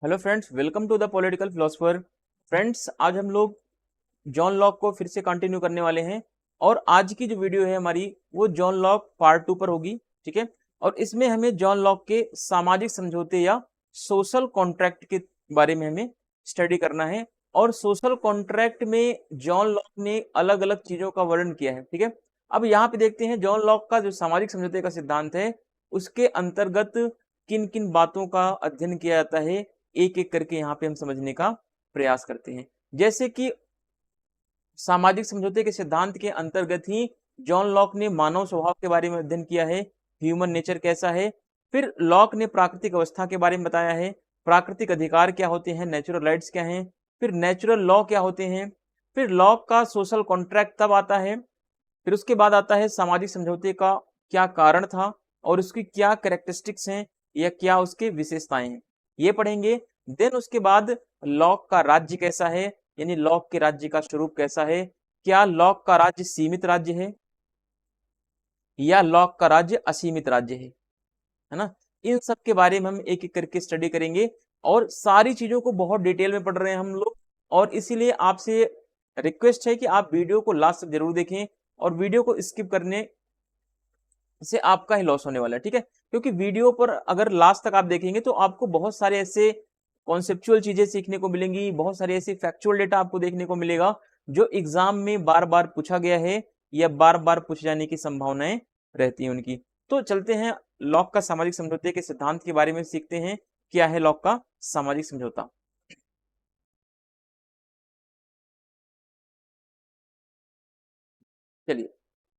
Hello friends, welcome to the political philosopher. Friends, आज हम लोग जॉन लॉक को फिर से कंटिन्यू करने वाले हैं और आज की जो वीडियो है हमारी वो जॉन लॉक पार्ट 2 पर होगी। ठीक है, और इसमें हमें जॉन लॉक के सामाजिक समझौते या सोशल कॉन्ट्रैक्ट के बारे में हमें स्टडी करना है। और सोशल कॉन्ट्रैक्ट में जॉन लॉक ने अलग अलग चीजों का वर्णन किया है। ठीक है, अब यहाँ पे देखते हैं जॉन लॉक का जो सामाजिक समझौते का सिद्धांत है उसके अंतर्गत किन किन बातों का अध्ययन किया जाता है। एक एक करके यहाँ पे हम समझने का प्रयास करते हैं। जैसे कि सामाजिक समझौते के सिद्धांत के अंतर्गत ही जॉन लॉक ने मानव स्वभाव के बारे में अध्ययन किया है, ह्यूमन नेचर कैसा है। फिर लॉक ने प्राकृतिक अवस्था के बारे में बताया है, प्राकृतिक अधिकार क्या होते हैं, नेचुरल राइट्स क्या हैं, फिर नेचुरल लॉ क्या होते हैं। फिर लॉक का सोशल कॉन्ट्रैक्ट तब आता है, फिर उसके बाद आता है सामाजिक समझौते का क्या कारण था और उसकी क्या कैरेक्टरिस्टिक्स हैं या क्या उसके विशेषताएं हैं, ये पढ़ेंगे। देन उसके बाद लॉक का राज्य कैसा है, यानी लॉक के राज्य का स्वरूप कैसा है, क्या लॉक का राज्य सीमित राज्य है या लॉक का राज्य असीमित राज्य है ना। इन सब के बारे में हम एक एक करके स्टडी करेंगे और सारी चीजों को बहुत डिटेल में पढ़ रहे हैं हम लोग। और इसीलिए आपसे रिक्वेस्ट है कि आप वीडियो को लास्ट तक जरूर देखें और वीडियो को स्किप करने से आपका ही लॉस होने वाला है। ठीक है, क्योंकि वीडियो पर अगर लास्ट तक आप देखेंगे तो आपको बहुत सारे ऐसे कॉन्सेप्चुअल चीजें सीखने को मिलेंगी, बहुत सारे ऐसे फैक्चुअल डेटा आपको देखने को मिलेगा जो एग्जाम में बार बार पूछा गया है या बार बार पूछे जाने की संभावनाएं रहती हैं उनकी। तो चलते हैं लॉक का सामाजिक समझौते के सिद्धांत के बारे में सीखते हैं। क्या है लॉक का सामाजिक समझौता। चलिए,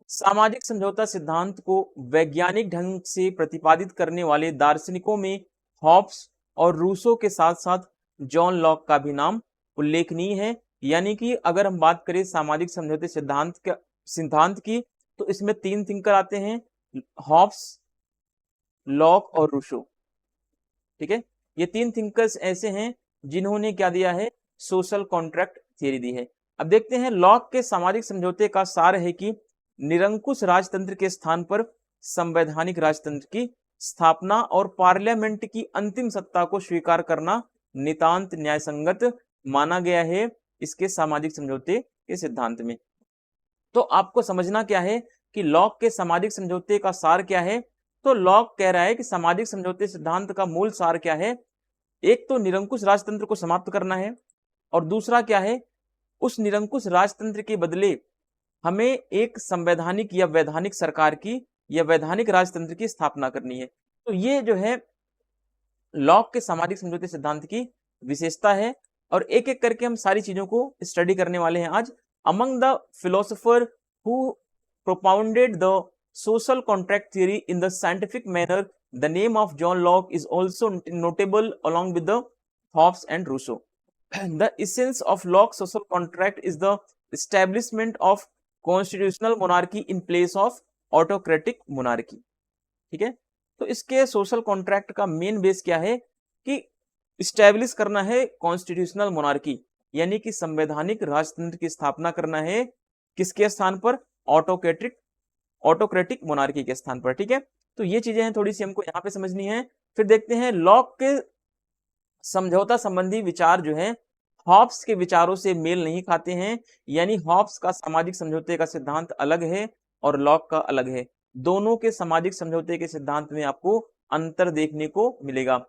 सामाजिक समझौता सिद्धांत को वैज्ञानिक ढंग से प्रतिपादित करने वाले दार्शनिकों में हॉब्स और रूसो के साथ साथ जॉन लॉक का भी नाम उल्लेखनीय है। यानी कि अगर हम बात करें सामाजिक समझौते सिद्धांत की तो इसमें तीन थिंकर आते हैं, हॉब्स, लॉक और रूसो। ठीक है, ये तीन थिंकर्स ऐसे हैं जिन्होंने क्या दिया है, सोशल कॉन्ट्रैक्ट थियरी दी है। अब देखते हैं लॉक के सामाजिक समझौते का सार है कि निरंकुश राजतंत्र के स्थान पर संवैधानिक राजतंत्र की स्थापना और पार्लियामेंट की अंतिम सत्ता को स्वीकार करना नितांत न्यायसंगत माना गया है इसके सामाजिक समझौते के सिद्धांत में। तो आपको समझना क्या है कि लॉक के सामाजिक समझौते का सार क्या है। तो लॉक कह रहा है कि सामाजिक समझौते सिद्धांत का मूल सार क्या है, एक तो निरंकुश राजतंत्र को समाप्त करना है और दूसरा क्या है, उस निरंकुश राजतंत्र के बदले हमें एक संवैधानिक या वैधानिक सरकार की या वैधानिक राजतंत्र की स्थापना करनी है। तो ये जो है लॉक के सामाजिक समझौते सिद्धांत की विशेषता है और एक एक करके हम सारी चीजों को स्टडी करने वाले हैं आज। Among the philosopher who propounded the social contract theory in the scientific manner, the name of John Locke is also notable along with the Hobbes and Rousseau. The essence of Locke's social contract is the establishment of constitutional monarchy in place of autocratic monarchy. ठीक है, तो इसके social contract का main base क्या है कि establish करना है कॉन्स्टिट्यूशनल मोनार्की, यानी कि संवैधानिक राजतंत्र की स्थापना करना है किसके स्थान पर, ऑटोक्रेटिक मोनार्की के स्थान पर। ठीक है, तो ये चीजें हैं थोड़ी सी हमको यहाँ पे समझनी है। फिर देखते हैं लॉक के समझौता संबंधी विचार जो है हॉब्स के विचारों से मेल नहीं खाते हैं, यानी हॉब्स का सामाजिक समझौते का सिद्धांत अलग है और लॉक का अलग है। दोनों के सामाजिक समझौते के सिद्धांत में आपको अंतर देखने को मिलेगा।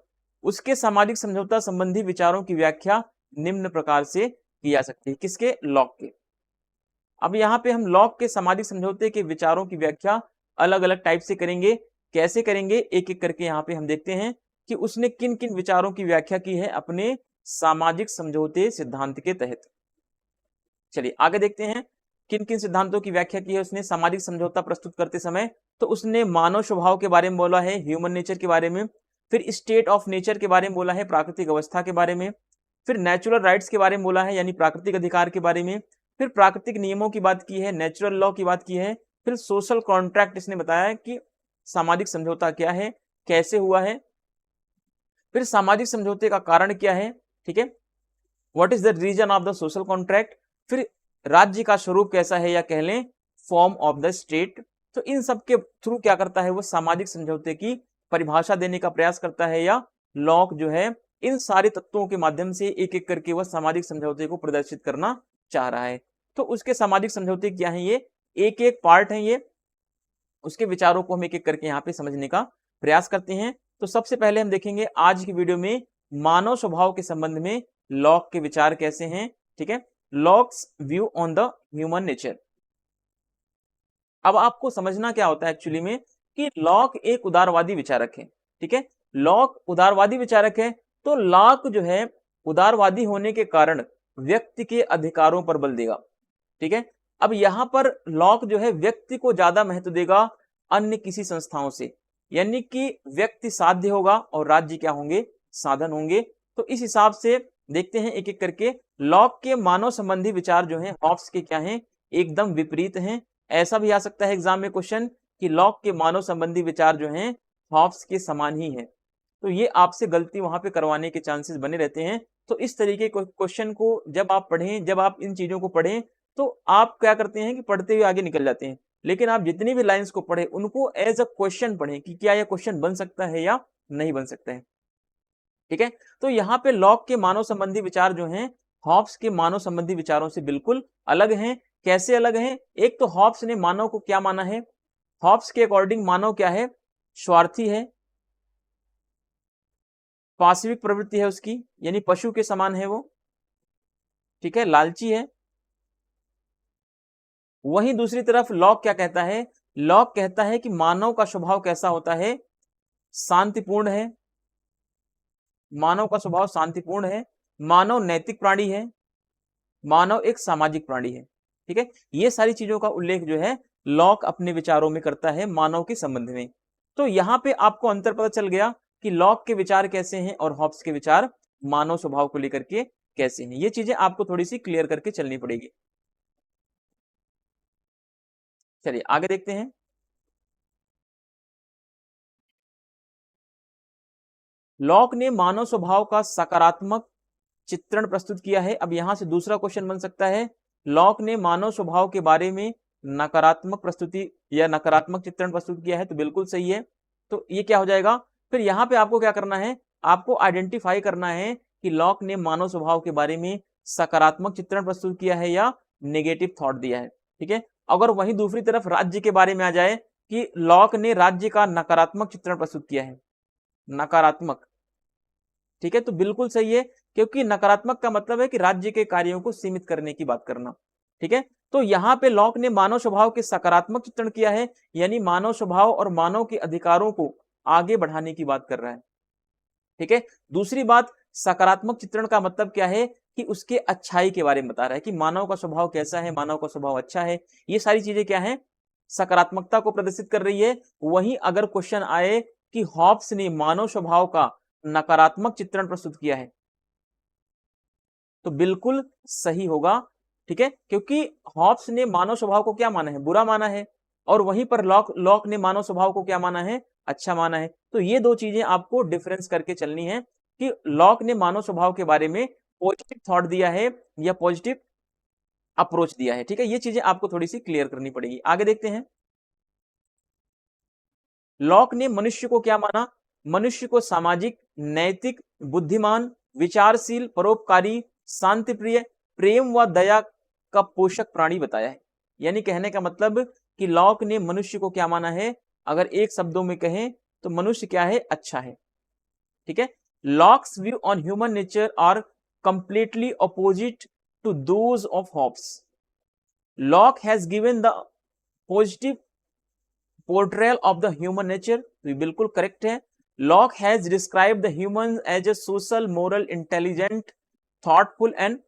उसके सामाजिक समझौता संबंधी विचारों की व्याख्या निम्न प्रकार से की जा सकती है, किसके, लॉक के। अब यहाँ पे हम लॉक के सामाजिक समझौते के विचारों की व्याख्या अलग अलग टाइप से करेंगे। कैसे करेंगे एक एक करके यहाँ पे हम देखते हैं कि उसने किन किन विचारों की व्याख्या की है अपने सामाजिक समझौते सिद्धांत के तहत। चलिए आगे देखते हैं किन किन सिद्धांतों की व्याख्या की है उसने सामाजिक समझौता प्रस्तुत करते समय। तो उसने मानव स्वभाव के बारे में बोला है, ह्यूमन नेचर के बारे में, फिर स्टेट ऑफ नेचर के बारे में बोला है, प्राकृतिक अवस्था के बारे में, फिर नेचुरल राइट्स के बारे में बोला है यानी प्राकृतिक अधिकार के बारे में, फिर प्राकृतिक नियमों की बात की है, नेचुरल लॉ की बात की है, फिर सोशल कॉन्ट्रैक्ट इसने बताया कि सामाजिक समझौता क्या है, कैसे हुआ है, फिर सामाजिक समझौते का कारण क्या है। ठीक है, what is the reason of the social contract, फिर राज्य का स्वरूप कैसा है या कह लें फॉर्म ऑफ द स्टेट। तो इन सब के थ्रू क्या करता है वो सामाजिक समझौते की परिभाषा देने का प्रयास करता है या लॉक जो है इन सारे तत्वों के माध्यम से एक एक करके वह सामाजिक समझौते को प्रदर्शित करना चाह रहा है। तो उसके सामाजिक समझौते क्या है, ये एक एक पार्ट है, ये उसके विचारों को हम एक एक करके यहाँ पे समझने का प्रयास करते हैं। तो सबसे पहले हम देखेंगे आज की वीडियो में मानव स्वभाव के संबंध में लॉक के विचार कैसे हैं। ठीक है, Locke's view on the human nature. अब आपको समझना क्या होता है एक्चुअली में कि लॉक एक उदारवादी विचारक है। ठीक है, लॉक उदारवादी विचारक है। तो लॉक जो है उदारवादी होने के कारण व्यक्ति के अधिकारों पर बल देगा। ठीक है, अब यहां पर लॉक जो है व्यक्ति को ज्यादा महत्व देगा अन्य किसी संस्थाओं से, यानी कि व्यक्ति साध्य होगा और राज्य क्या होंगे, साधन होंगे। तो इस हिसाब से देखते हैं एक एक करके। लॉक के मानव संबंधी विचार जो हैं हॉब्स के क्या हैं, एकदम विपरीत हैं। ऐसा भी आ सकता है एग्जाम में क्वेश्चन कि लॉक के मानव संबंधी विचार जो हैं हॉब्स के समान ही हैं। तो ये आपसे गलती वहां पे करवाने के चांसेस बने रहते हैं। तो इस तरीके के क्वेश्चन को जब आप पढ़ें, जब आप इन चीजों को पढ़ें, तो आप क्या करते हैं कि पढ़ते हुए आगे निकल जाते हैं, लेकिन आप जितनी भी लाइंस को पढ़ें उनको एज अ क्वेश्चन पढ़ें कि क्या यह क्वेश्चन बन सकता है या नहीं बन सकता है। ठीक है, तो यहाँ पे लॉक के मानव संबंधी विचार जो हैं हॉब्स के मानव संबंधी विचारों से बिल्कुल अलग हैं। कैसे अलग हैं? एक तो हॉब्स ने मानव को क्या माना है, हॉब्स के अकॉर्डिंग मानव क्या है, स्वार्थी है, पाशविक प्रवृत्ति है उसकी, यानी पशु के समान है वो। ठीक है, लालची है। वहीं दूसरी तरफ लॉक क्या कहता है, लॉक कहता है कि मानव का स्वभाव कैसा होता है, शांतिपूर्ण है। मानव का स्वभाव शांतिपूर्ण है, मानव नैतिक प्राणी है, मानव एक सामाजिक प्राणी है। ठीक है, ये सारी चीजों का उल्लेख जो है लॉक अपने विचारों में करता है मानव के संबंध में। तो यहां पे आपको अंतर पता चल गया कि लॉक के विचार कैसे हैं और हॉब्स के विचार मानव स्वभाव को लेकर के कैसे हैं। ये चीजें आपको थोड़ी सी क्लियर करके चलनी पड़ेगी। चलिए आगे देखते हैं। लॉक ने मानव स्वभाव का सकारात्मक चित्रण प्रस्तुत किया है। अब यहां से दूसरा क्वेश्चन बन सकता है, लॉक ने मानव स्वभाव के बारे में नकारात्मक प्रस्तुति या नकारात्मक चित्रण प्रस्तुत किया है। तो बिल्कुल सही है। तो ये क्या हो जाएगा, फिर यहाँ पे आपको क्या करना है, आपको आइडेंटिफाई करना है कि लॉक ने मानव स्वभाव के बारे में सकारात्मक चित्रण प्रस्तुत किया है या नेगेटिव थॉट दिया है। ठीक है, अगर वहीं दूसरी तरफ राज्य के बारे में आ जाए कि लॉक ने राज्य का नकारात्मक चित्रण प्रस्तुत किया है, नकारात्मक। ठीक है, तो बिल्कुल सही है, क्योंकि नकारात्मक का मतलब है कि राज्य के कार्यों को सीमित करने की बात करना। ठीक है, तो यहां पे लॉक ने मानव स्वभाव के सकारात्मक चित्रण किया है, यानी मानव स्वभाव और मानव के अधिकारों को आगे बढ़ाने की बात कर रहा है। ठीक है, दूसरी बात, सकारात्मक चित्रण का मतलब क्या है कि उसके अच्छाई के बारे में बता रहा है कि मानव का स्वभाव कैसा है, मानव का स्वभाव अच्छा है। ये सारी चीजें क्या है, सकारात्मकता को प्रदर्शित कर रही है। वहीं अगर क्वेश्चन आए कि हॉब्स ने मानव स्वभाव का नकारात्मक चित्रण प्रस्तुत किया है, तो बिल्कुल सही होगा। ठीक है, क्योंकि हॉब्स ने मानव स्वभाव को क्या माना है, बुरा माना है, और वहीं पर लॉक ने मानव स्वभाव को क्या माना है, अच्छा माना है। तो ये दो चीजें आपको डिफरेंस करके चलनी है कि लॉक ने मानव स्वभाव के बारे में पॉजिटिव थॉट दिया है या पॉजिटिव अप्रोच दिया है। ठीक है, ये चीजें आपको थोड़ी सी क्लियर करनी पड़ेगी। आगे देखते हैं। लॉक ने मनुष्य को क्या माना, मनुष्य को सामाजिक, नैतिक, बुद्धिमान, विचारशील, परोपकारी, शांतिप्रिय, प्रेम व दया का पोषक प्राणी बताया है। यानी कहने का मतलब कि लॉक ने मनुष्य को क्या माना है, अगर एक शब्दों में कहें तो मनुष्य क्या है, अच्छा है। ठीक है, Locke's view on human nature are completely opposite to those of Hobbes. Locke has given the positive portrayal of the human nature, तो ये बिल्कुल करेक्ट है। Locke has describe the human as a social, moral, intelligent, thoughtful and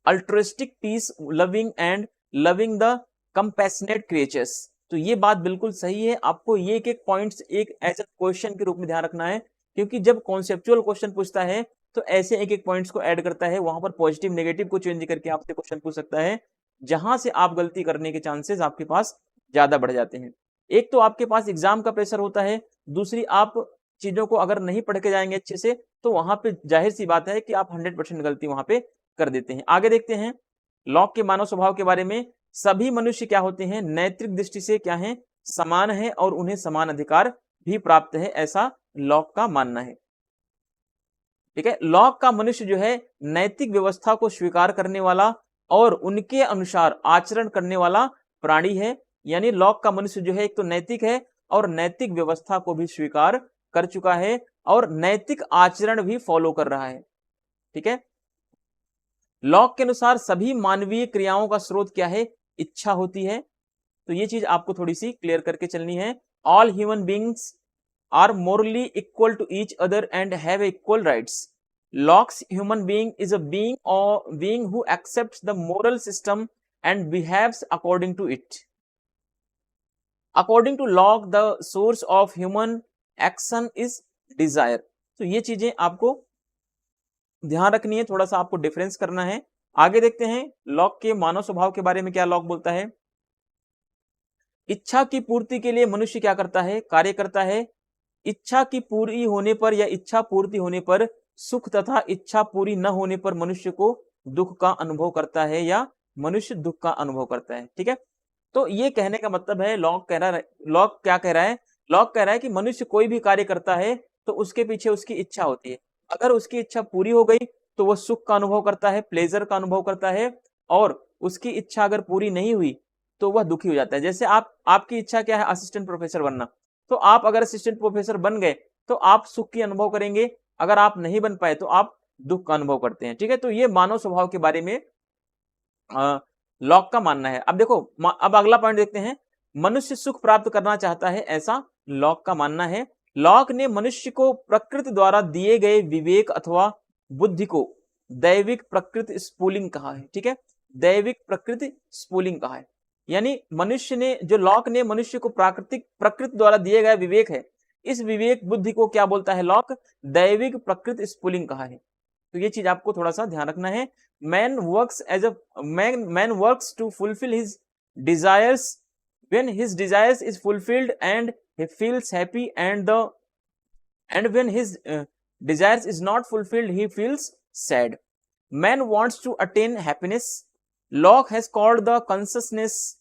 altruistic, peace loving and loving the compassionate creatures. तो ये बात बिल्कुल सही है। आपको ये एक एक पॉइंट्स एक एज ए क्वेश्चन के रूप में ध्यान रखना है, क्योंकि जब कॉन्सेप्चुअल क्वेश्चन पूछता है तो ऐसे एक एक पॉइंट्स को ऐड करता है, वहां पर पॉजिटिव नेगेटिव को चेंज करके आपसे क्वेश्चन पूछ सकता है, जहां से आप गलती करने के चांसेस आपके पास ज्यादा बढ़ जाते हैं। एक तो आपके पास एग्जाम का प्रेशर होता है, दूसरी आप चीजों को अगर नहीं पढ़ के जाएंगे अच्छे से तो वहां पे जाहिर सी बात है कि आप 100% गलती वहां पे कर देते हैं। आगे देखते हैं लॉक के मानव स्वभाव के बारे में। सभी मनुष्य क्या होते हैं, नैतिक दृष्टि से क्या है, समान है और उन्हें समान अधिकार भी प्राप्त है, ऐसा लॉक का मानना है। ठीक है। लॉक का मनुष्य जो है नैतिक व्यवस्था को स्वीकार करने वाला और उनके अनुसार आचरण करने वाला प्राणी है। यानी लॉक का मनुष्य जो है एक तो नैतिक है और नैतिक व्यवस्था को भी स्वीकार कर चुका है और नैतिक आचरण भी फॉलो कर रहा है। ठीक है। लॉक के अनुसार सभी मानवीय क्रियाओं का स्रोत क्या है? इच्छा होती है। तो ये चीज आपको थोड़ी सी क्लियर करके चलनी है। All human beings are morally equal to each other and have equal rights. Locke's human being is a being who accepts the moral system and behaves according to it. According to Locke, the source of human action is desire. तो ये चीजें आपको ध्यान रखनी है, थोड़ा सा आपको डिफरेंस करना है। आगे देखते हैं लॉक के मानव स्वभाव के बारे में क्या लॉक बोलता है। इच्छा की पूर्ति के लिए मनुष्य क्या करता है? कार्य करता है। इच्छा की पूरी होने पर या इच्छा पूर्ति होने पर सुख तथा इच्छा पूरी न होने पर मनुष्य को दुख का अनुभव करता है या मनुष्य दुख का अनुभव करता है। ठीक है। तो ये कहने का मतलब है लॉक क्या कह रहा है? लॉक कह रहा है कि मनुष्य कोई भी कार्य करता है तो उसके पीछे उसकी इच्छा होती है। अगर उसकी इच्छा पूरी हो गई तो वह सुख का अनुभव करता है, प्लेजर का अनुभव करता है, और उसकी इच्छा अगर पूरी नहीं हुई तो वह दुखी हो जाता है। जैसे आपकी इच्छा क्या है? असिस्टेंट प्रोफेसर बनना। तो आप अगर असिस्टेंट प्रोफेसर बन गए तो आप सुख की अनुभव करेंगे, अगर आप नहीं बन पाए तो आप दुख का अनुभव करते हैं। ठीक है। तो ये मानव स्वभाव के बारे में लॉक का मानना है। अब देखो, अब अगला पॉइंट देखते हैं। मनुष्य सुख प्राप्त करना चाहता है, ऐसा लॉक का मानना है। लॉक ने मनुष्य को प्रकृति द्वारा दिए गए विवेक अथवा बुद्धि को दैविक प्रकृति स्पूलिंग कहा है। ठीक है। दैविक प्रकृति स्पूलिंग कहा है। यानी मनुष्य ने, जो लॉक ने मनुष्य को प्रकृति द्वारा दिए गए विवेक है, इस विवेक बुद्धि को क्या बोलता है लॉक? दैविक प्रकृति स्पूलिंग कहा है। तो ये चीज आपको थोड़ा सा ध्यान रखना है। Man works to fulfil his desires when his desires is fulfilled and he feels happy and when his desires is not fulfilled he feels sad. Man wants to attain happiness. Locke has called the consciousness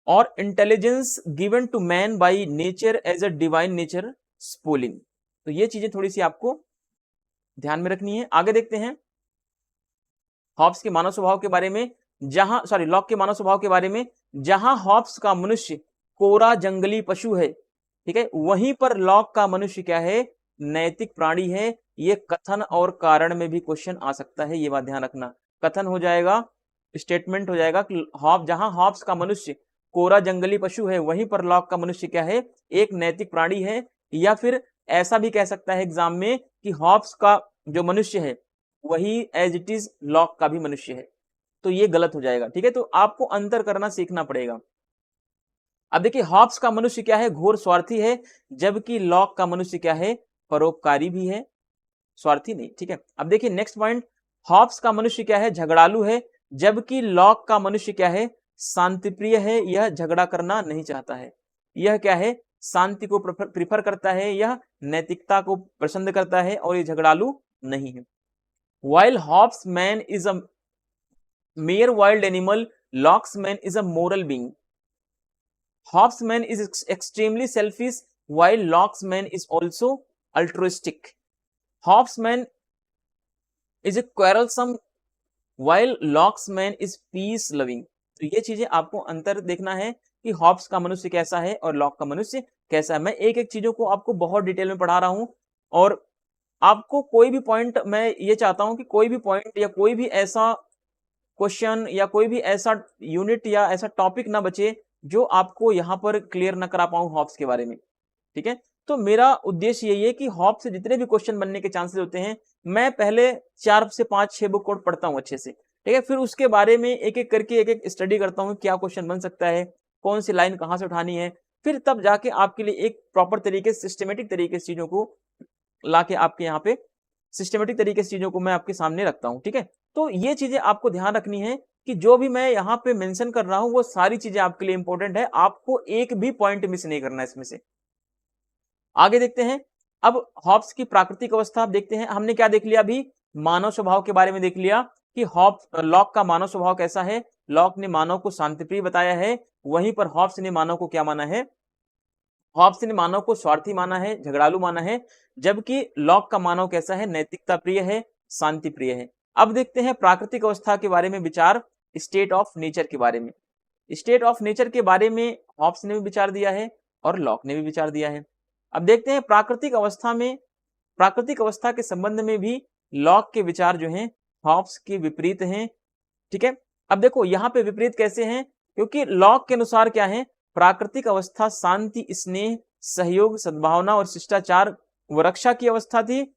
और intelligence given to man by nature as a divine nature spooling. तो ये चीजें थोड़ी सी आपको ध्यान में रखनी है। आगे देखते हैं हॉब्स के मानव स्वभाव के बारे में, लॉक के मानव स्वभाव के बारे में। जहां हॉब्स का मनुष्य कोरा जंगली पशु है, ठीक है, वहीं पर लॉक का मनुष्य क्या है? नैतिक प्राणी है। ये कथन और कारण में भी क्वेश्चन आ सकता है, ये बात ध्यान रखना। कथन हो जाएगा, स्टेटमेंट हो जाएगा कि जहां हॉब्स का मनुष्य कोरा जंगली पशु है, वहीं पर लॉक का मनुष्य क्या है? एक नैतिक प्राणी है। या फिर ऐसा भी कह सकता है एग्जाम में कि हॉब्स का जो मनुष्य है वही एज इट इज लॉक का भी मनुष्य है। तो ये गलत हो जाएगा। ठीक है। तो आपको अंतर करना सीखना पड़ेगा। अब देखिए, हॉब्स का मनुष्य क्या है? घोर स्वार्थी है, जबकि लॉक का मनुष्य क्या है? परोपकारी भी है, स्वार्थी नहीं। ठीक है। अब देखिए नेक्स्ट पॉइंट, हॉब्स का मनुष्य क्या है? झगड़ालू है, जबकि लॉक का मनुष्य क्या है? शांतिप्रिय है। यह झगड़ा करना नहीं चाहता है। यह क्या है? शांति को प्रिफर करता है, यह नैतिकता को पसंद करता है और ये झगड़ालू नहीं है। While Hobbes man is a mere wild animal, Locke's man is a moral being. Hobbes man is extremely selfish, while Locke's man is also altruistic. Hobbes man is a quarrelsome, while Locke's man is peace loving. तो ये चीजें आपको अंतर देखना है कि Hobbs का मनुष्य कैसा है और लॉक का मनुष्य कैसा है। मैं एक एक चीजों को आपको बहुत डिटेल में पढ़ा रहा हूं और आपको कोई भी पॉइंट, मैं ये चाहता हूं कि कोई भी पॉइंट या कोई भी ऐसा क्वेश्चन या कोई भी ऐसा यूनिट या ऐसा टॉपिक ना बचे जो आपको यहां पर क्लियर ना करा पाऊं हॉब्स के बारे में। ठीक है। तो मेरा उद्देश्य यही है कि हॉब्स से जितने भी क्वेश्चन बनने के चांसेस होते हैं, मैं पहले 4 से 5-6 बुक कोड पढ़ता हूं अच्छे से। ठीक है। फिर उसके बारे में एक एक करके एक एक स्टडी करता हूं, क्या क्वेश्चन बन सकता है, कौन सी लाइन कहां से उठानी है, फिर तब जाके आपके लिए एक प्रॉपर तरीके, सिस्टमेटिक तरीके से चीजों को लाके आपके यहाँ पे सिस्टमेटिक तरीके से चीजों को मैं आपके सामने रखता हूं। ठीक है। तो ये चीजें आपको ध्यान रखनी है कि जो भी मैं यहाँ पे मेंशन कर रहा हूं वो सारी चीजें आपके लिए इंपॉर्टेंट है, आपको एक भी पॉइंट मिस नहीं करना है इसमें से। आगे देखते हैं, अब हॉब्स की प्राकृतिक अवस्था देखते हैं। हमने क्या देख लिया अभी? मानव स्वभाव के बारे में देख लिया कि लॉक का मानव स्वभाव कैसा है। लॉक ने मानव को शांतिप्रिय बताया है, वहीं पर हॉब्स ने मानव को क्या माना है? हॉब्स ने मानव को स्वार्थी माना है, झगड़ालू माना है, जबकि लॉक का मानव कैसा है, नैतिकता प्रिय है, शांति प्रिय है। अब देखते हैं प्राकृतिक अवस्था के बारे में विचार, स्टेट ऑफ नेचर के बारे में। स्टेट ऑफ नेचर के बारे में हॉब्स ने भी विचार दिया है और लॉक ने भी विचार दिया है। अब देखते हैं प्राकृतिक अवस्था में, प्राकृतिक अवस्था के संबंध में भी लॉक के विचार जो हैं हॉब्स के विपरीत हैं। ठीक है, अब देखो यहाँ पे विपरीत कैसे हैं, क्योंकि लॉक के अनुसार क्या है, प्राकृतिक अवस्था शांति, स्नेह, सहयोग, सद्भावना और शिष्टाचार व रक्षा की अवस्था थी,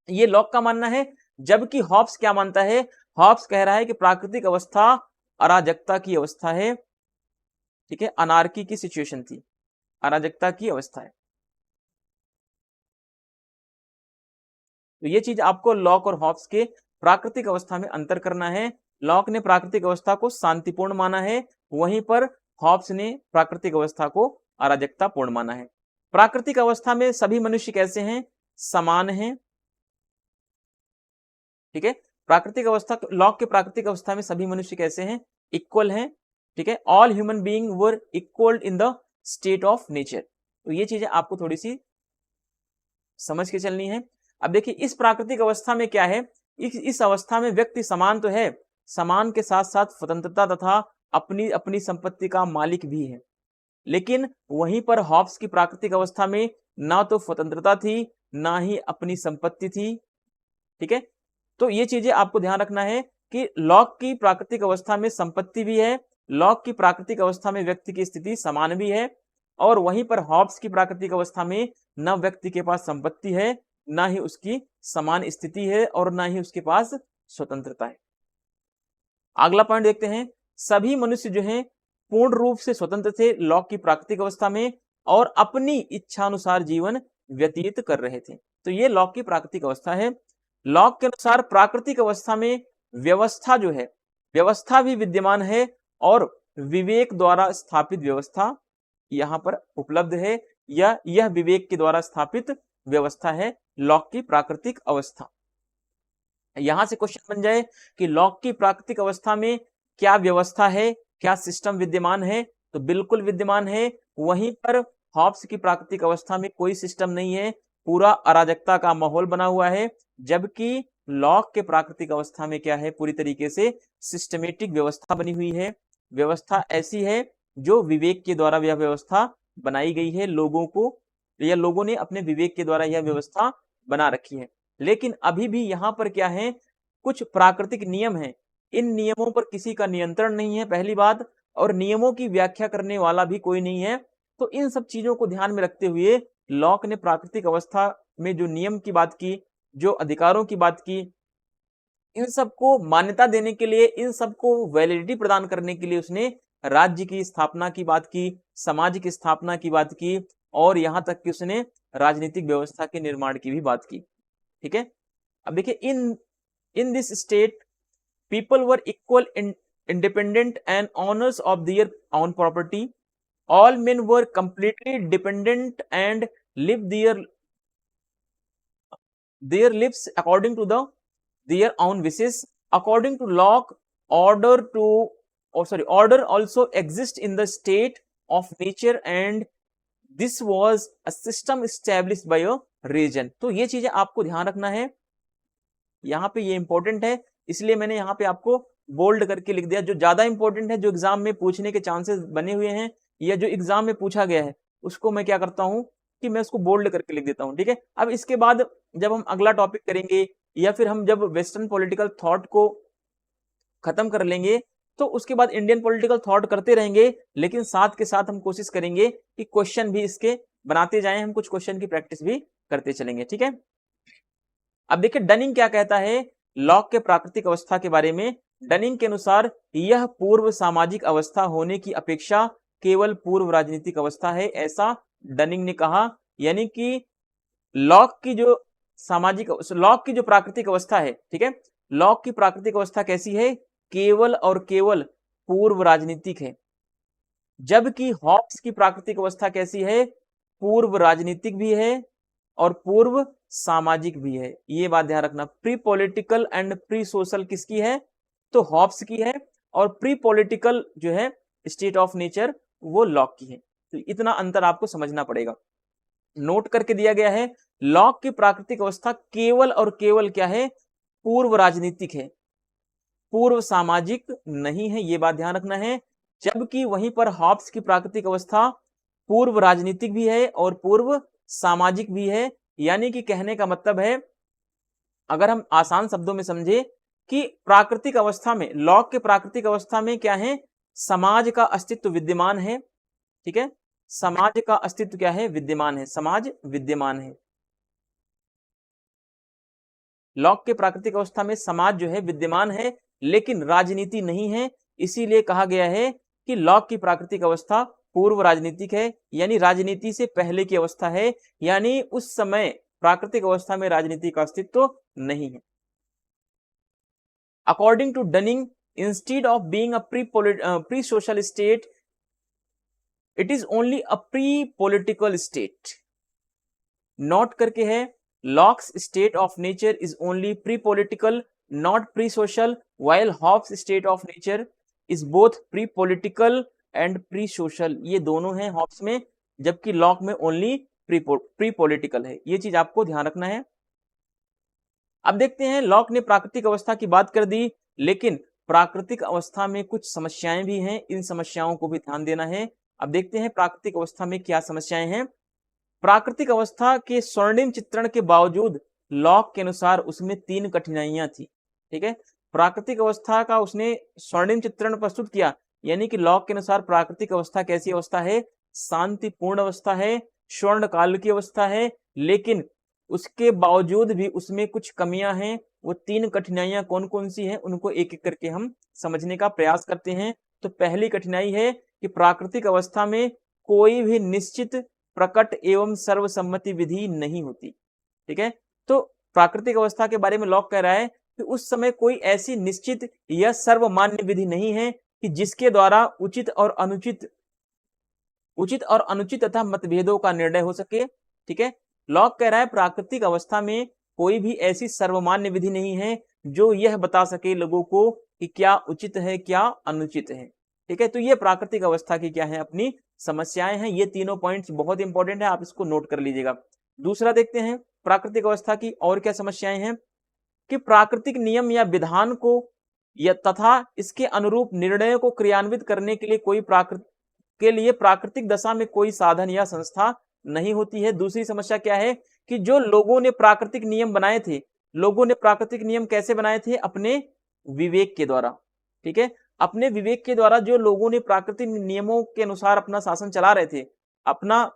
ये लॉक का मानना है। जबकि हॉब्स क्या मानता है, हॉब्स कह रहा है कि प्राकृतिक अवस्था अराजकता की अवस्था है। ठीक है, अनार्की की सिचुएशन थी, अराजकता की अवस्था है। तो ये चीज आपको लॉक और हॉब्स के प्राकृतिक अवस्था में अंतर करना है। लॉक ने प्राकृतिक अवस्था को शांतिपूर्ण माना है, वहीं पर हॉब्स ने प्राकृतिक अवस्था को अराजकतापूर्ण माना है। प्राकृतिक अवस्था में सभी मनुष्य कैसे हैं, समान हैं। ठीक है, प्राकृतिक अवस्था, लॉक के प्राकृतिक अवस्था में सभी मनुष्य कैसे हैं, इक्वल हैं। ठीक है, all human being were equal in the state of nature. तो ये चीजें आपको थोड़ी सी समझ के चलनी है। अब देखिए इस प्राकृतिक अवस्था में क्या है, इस अवस्था में व्यक्ति समान तो है, समान के साथ साथ स्वतंत्रता तथा अपनी अपनी संपत्ति का मालिक भी है। लेकिन वहीं पर हॉब्स की प्राकृतिक अवस्था में ना तो स्वतंत्रता थी, ना ही अपनी संपत्ति थी। ठीक है, तो ये चीजें आपको ध्यान रखना है कि लॉक की प्राकृतिक अवस्था में संपत्ति भी है, लॉक की प्राकृतिक अवस्था में व्यक्ति की स्थिति समान भी है, और वहीं पर हॉब्स की प्राकृतिक अवस्था में न व्यक्ति के पास संपत्ति है, ना ही उसकी समान स्थिति है, और ना ही उसके पास स्वतंत्रता है। अगला पॉइंट देखते हैं, सभी मनुष्य जो हैं पूर्ण रूप से स्वतंत्र थे लॉक की प्राकृतिक अवस्था में, और अपनी इच्छानुसार जीवन व्यतीत कर रहे थे। तो ये लॉक की प्राकृतिक अवस्था है। लॉक के अनुसार प्राकृतिक अवस्था में व्यवस्था जो है, व्यवस्था भी विद्यमान है, और विवेक द्वारा स्थापित व्यवस्था यहां पर उपलब्ध है, या यह विवेक के द्वारा स्थापित व्यवस्था है लॉक की प्राकृतिक अवस्था। यहां से क्वेश्चन बन जाए कि लॉक की प्राकृतिक अवस्था में क्या व्यवस्था है, क्या सिस्टम विद्यमान है, तो बिल्कुल विद्यमान है। वहीं पर हॉब्स की प्राकृतिक अवस्था में कोई सिस्टम नहीं है, पूरा अराजकता का माहौल बना हुआ है। जबकि लॉक के प्राकृतिक अवस्था में क्या है, पूरी तरीके से सिस्टमेटिक व्यवस्था बनी हुई है। व्यवस्था ऐसी है जो विवेक के द्वारा यह व्यवस्था बनाई गई है, लोगों को, या लोगों ने अपने विवेक के द्वारा यह व्यवस्था बना रखी है। लेकिन अभी भी यहाँ पर क्या है, कुछ प्राकृतिक नियम हैं, इन नियमों पर किसी का नियंत्रण नहीं है, पहली बात, और नियमों की व्याख्या करने वाला भी कोई नहीं है। तो इन सब चीजों को ध्यान में रखते हुए लॉक ने प्राकृतिक अवस्था में जो नियम की बात की, जो अधिकारों की बात की, इन सबको मान्यता देने के लिए, इन सबको वैलिडिटी प्रदान करने के लिए उसने राज्य की स्थापना की बात की, समाज की स्थापना की बात की, और यहां तक कि उसने राजनीतिक व्यवस्था के निर्माण की भी बात की। ठीक है, अब देखिए इन this state people were equal independent and owners of their own property. All men were completely dependent and lived their lives according to their own wishes. According to Locke, order also exists in the state of nature, and this was a system established by a region. तो ये चीजें आपको ध्यान रखना है, यहाँ पे ये इंपॉर्टेंट है, इसलिए मैंने यहाँ पे आपको बोल्ड करके लिख दिया। जो ज्यादा इंपॉर्टेंट है, जो एग्जाम में पूछने के चांसेस बने हुए हैं, या जो एग्जाम में पूछा गया है, उसको मैं क्या करता हूँ कि मैं उसको बोल्ड करके लिख देता हूँ। ठीक है, अब इसके बाद जब हम अगला टॉपिक करेंगे, या फिर हम जब वेस्टर्न पॉलिटिकल थॉट को खत्म कर लेंगे, तो उसके बाद इंडियन पॉलिटिकल थॉट करते रहेंगे, लेकिन साथ के साथ हम कोशिश करेंगे कि क्वेश्चन भी इसके बनाते जाएं, हम कुछ क्वेश्चन की प्रैक्टिस भी करते चलेंगे। ठीक है, अब देखिए डनिंग क्या कहता है लॉक के प्राकृतिक अवस्था के बारे में। डनिंग के अनुसार यह पूर्व सामाजिक अवस्था होने की अपेक्षा केवल पूर्व राजनीतिक अवस्था है, ऐसा डनिंग ने कहा। यानी कि लॉक की जो प्राकृतिक अवस्था है, ठीक है, लॉक की प्राकृतिक अवस्था कैसी है, केवल और केवल पूर्व राजनीतिक है। जबकि हॉब्स की प्राकृतिक अवस्था कैसी है, पूर्व राजनीतिक भी है और पूर्व सामाजिक भी है। ये बात ध्यान रखना। Pre political and pre social किसकी है, तो हॉब्स की है, और प्री पॉलिटिकल जो है स्टेट ऑफ नेचर वो लॉक की है। तो इतना अंतर आपको समझना पड़ेगा। नोट करके दिया गया है, लॉक की प्राकृतिक अवस्था केवल और केवल क्या है, पूर्व राजनीतिक है, पूर्व सामाजिक नहीं है, ये बात ध्यान रखना है। जबकि वहीं पर हॉब्स की प्राकृतिक अवस्था पूर्व राजनीतिक भी है और पूर्व सामाजिक भी है। यानी कि कहने का मतलब है, अगर हम आसान शब्दों में समझे कि प्राकृतिक अवस्था में, लॉक के प्राकृतिक अवस्था में क्या है, समाज का अस्तित्व विद्यमान है। ठीक है, समाज का अस्तित्व क्या है, विद्यमान है, समाज विद्यमान है। लॉक के प्राकृतिक अवस्था में समाज जो है विद्यमान है, लेकिन राजनीति नहीं है। इसीलिए कहा गया है कि लॉक की प्राकृतिक अवस्था पूर्व राजनीतिक है, यानी राजनीति से पहले की अवस्था है, यानी उस समय प्राकृतिक अवस्था में राजनीति का अस्तित्व नहीं है। According to Dunning, instead of being a pre social state, it is only a pre political state. Note करके है, Locke's state of nature is only pre political not pre social, while Hobbes' state of nature is both pre political and pre social. ये दोनों हैं Hobbs में, जबकि lock में only pre political है। ये चीज आपको ध्यान रखना है। अब देखते हैं, लॉक ने प्राकृतिक अवस्था की बात कर दी, लेकिन प्राकृतिक अवस्था में कुछ समस्याएं भी हैं, इन समस्याओं को भी ध्यान देना है। अब देखते हैं प्राकृतिक अवस्था में क्या समस्याएं हैं। प्राकृतिक अवस्था के स्वर्णिम चित्रण के बावजूद लॉक के अनुसार उसमें 3 कठिनाइयां थी। ठीक है, प्राकृतिक अवस्था का उसने स्वर्णिम चित्रण प्रस्तुत किया, यानी कि लॉक के अनुसार प्राकृतिक अवस्था कैसी अवस्था है, शांतिपूर्ण अवस्था है, स्वर्ण काल की अवस्था है, लेकिन उसके बावजूद भी उसमें कुछ कमियां हैं। वो 3 कठिनाइयां कौन कौन सी हैं, उनको एक एक करके हम समझने का प्रयास करते हैं। तो पहली कठिनाई है कि प्राकृतिक अवस्था में कोई भी निश्चित, प्रकट एवं सर्वसम्मति विधि नहीं होती। ठीक है, तो प्राकृतिक अवस्था के बारे में लॉक कह रहा है कि उस समय कोई ऐसी निश्चित या सर्वमान्य विधि नहीं है कि जिसके द्वारा उचित और अनुचित तथा मतभेदों का निर्णय हो सके। ठीक है, लॉक कह रहा है प्राकृतिक अवस्था में कोई भी ऐसी सर्वमान्य विधि नहीं है जो यह बता सके लोगों को कि क्या उचित है, क्या अनुचित है। ठीक है, तो ये प्राकृतिक अवस्था की क्या है, अपनी समस्याएं हैं। ये तीनों पॉइंट्स बहुत इंपॉर्टेंट है, आप इसको नोट कर लीजिएगा। दूसरा देखते हैं प्राकृतिक अवस्था की और क्या समस्याएं हैं, कि प्राकृतिक नियम या विधान को या तथा इसके अनुरूप निर्णयों को क्रियान्वित करने के लिए प्राकृतिक दशा में कोई साधन या संस्था नहीं होती है। दूसरी समस्या क्या है, कि जो लोगों ने प्राकृतिक नियम बनाए थे, लोगों ने प्राकृतिक नियम कैसे बनाए थे, अपने विवेक के द्वारा। ठीक है, अपने विवेक के द्वारा जो लोगों ने प्राकृतिक नियमों के अनुसार अपना शासन चला रहे थे, अपना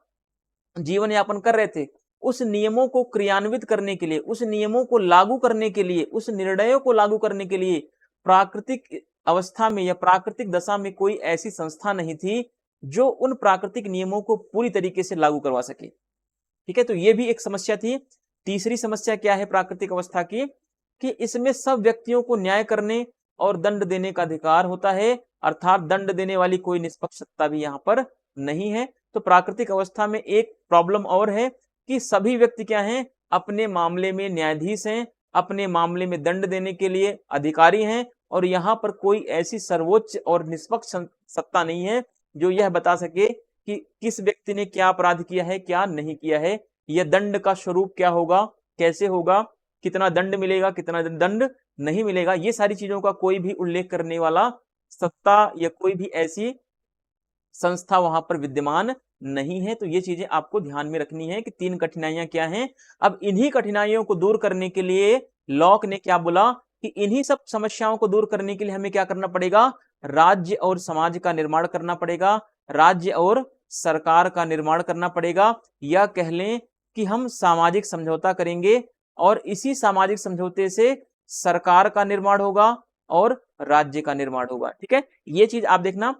जीवन यापन कर रहे थे, उस नियमों को क्रियान्वित करने के लिए, उस नियमों को लागू करने के लिए, उस निर्णयों को लागू करने के लिए प्राकृतिक अवस्था में या प्राकृतिक दशा में कोई ऐसी संस्था नहीं थी जो उन प्राकृतिक नियमों को पूरी तरीके से लागू करवा सके। ठीक है, तो ये भी एक समस्या थी। तीसरी समस्या क्या है प्राकृतिक अवस्था की, कि इसमें सब व्यक्तियों को न्याय करने और दंड देने का अधिकार होता है, अर्थात दंड देने वाली कोई निष्पक्ष सत्ता भी यहाँ पर नहीं है। तो प्राकृतिक अवस्था में एक प्रॉब्लम और है कि सभी व्यक्ति क्या हैं, अपने मामले में न्यायाधीश हैं, अपने मामले में दंड देने के लिए अधिकारी हैं, और यहाँ पर कोई ऐसी सर्वोच्च और निष्पक्ष सत्ता नहीं है जो यह बता सके कि किस व्यक्ति ने क्या अपराध किया है, क्या नहीं किया है, यह दंड का स्वरूप क्या होगा, कैसे होगा, कितना दंड मिलेगा, कितना दंड नहीं मिलेगा, ये सारी चीजों का कोई भी उल्लेख करने वाला सत्ता या कोई भी ऐसी संस्था वहां पर विद्यमान नहीं है। तो ये चीजें आपको ध्यान में रखनी है कि 3 कठिनाइयां क्या हैं। अब इन्हीं कठिनाइयों को दूर करने के लिए लॉक ने क्या बोला, कि इन्हीं सब समस्याओं को दूर करने के लिए हमें क्या करना पड़ेगा, राज्य और समाज का निर्माण करना पड़ेगा, राज्य और सरकार का निर्माण करना पड़ेगा, या कह लें कि हम सामाजिक समझौता करेंगे और इसी सामाजिक समझौते से सरकार का निर्माण होगा और राज्य का निर्माण होगा। ठीक है, ये चीज आप देखना।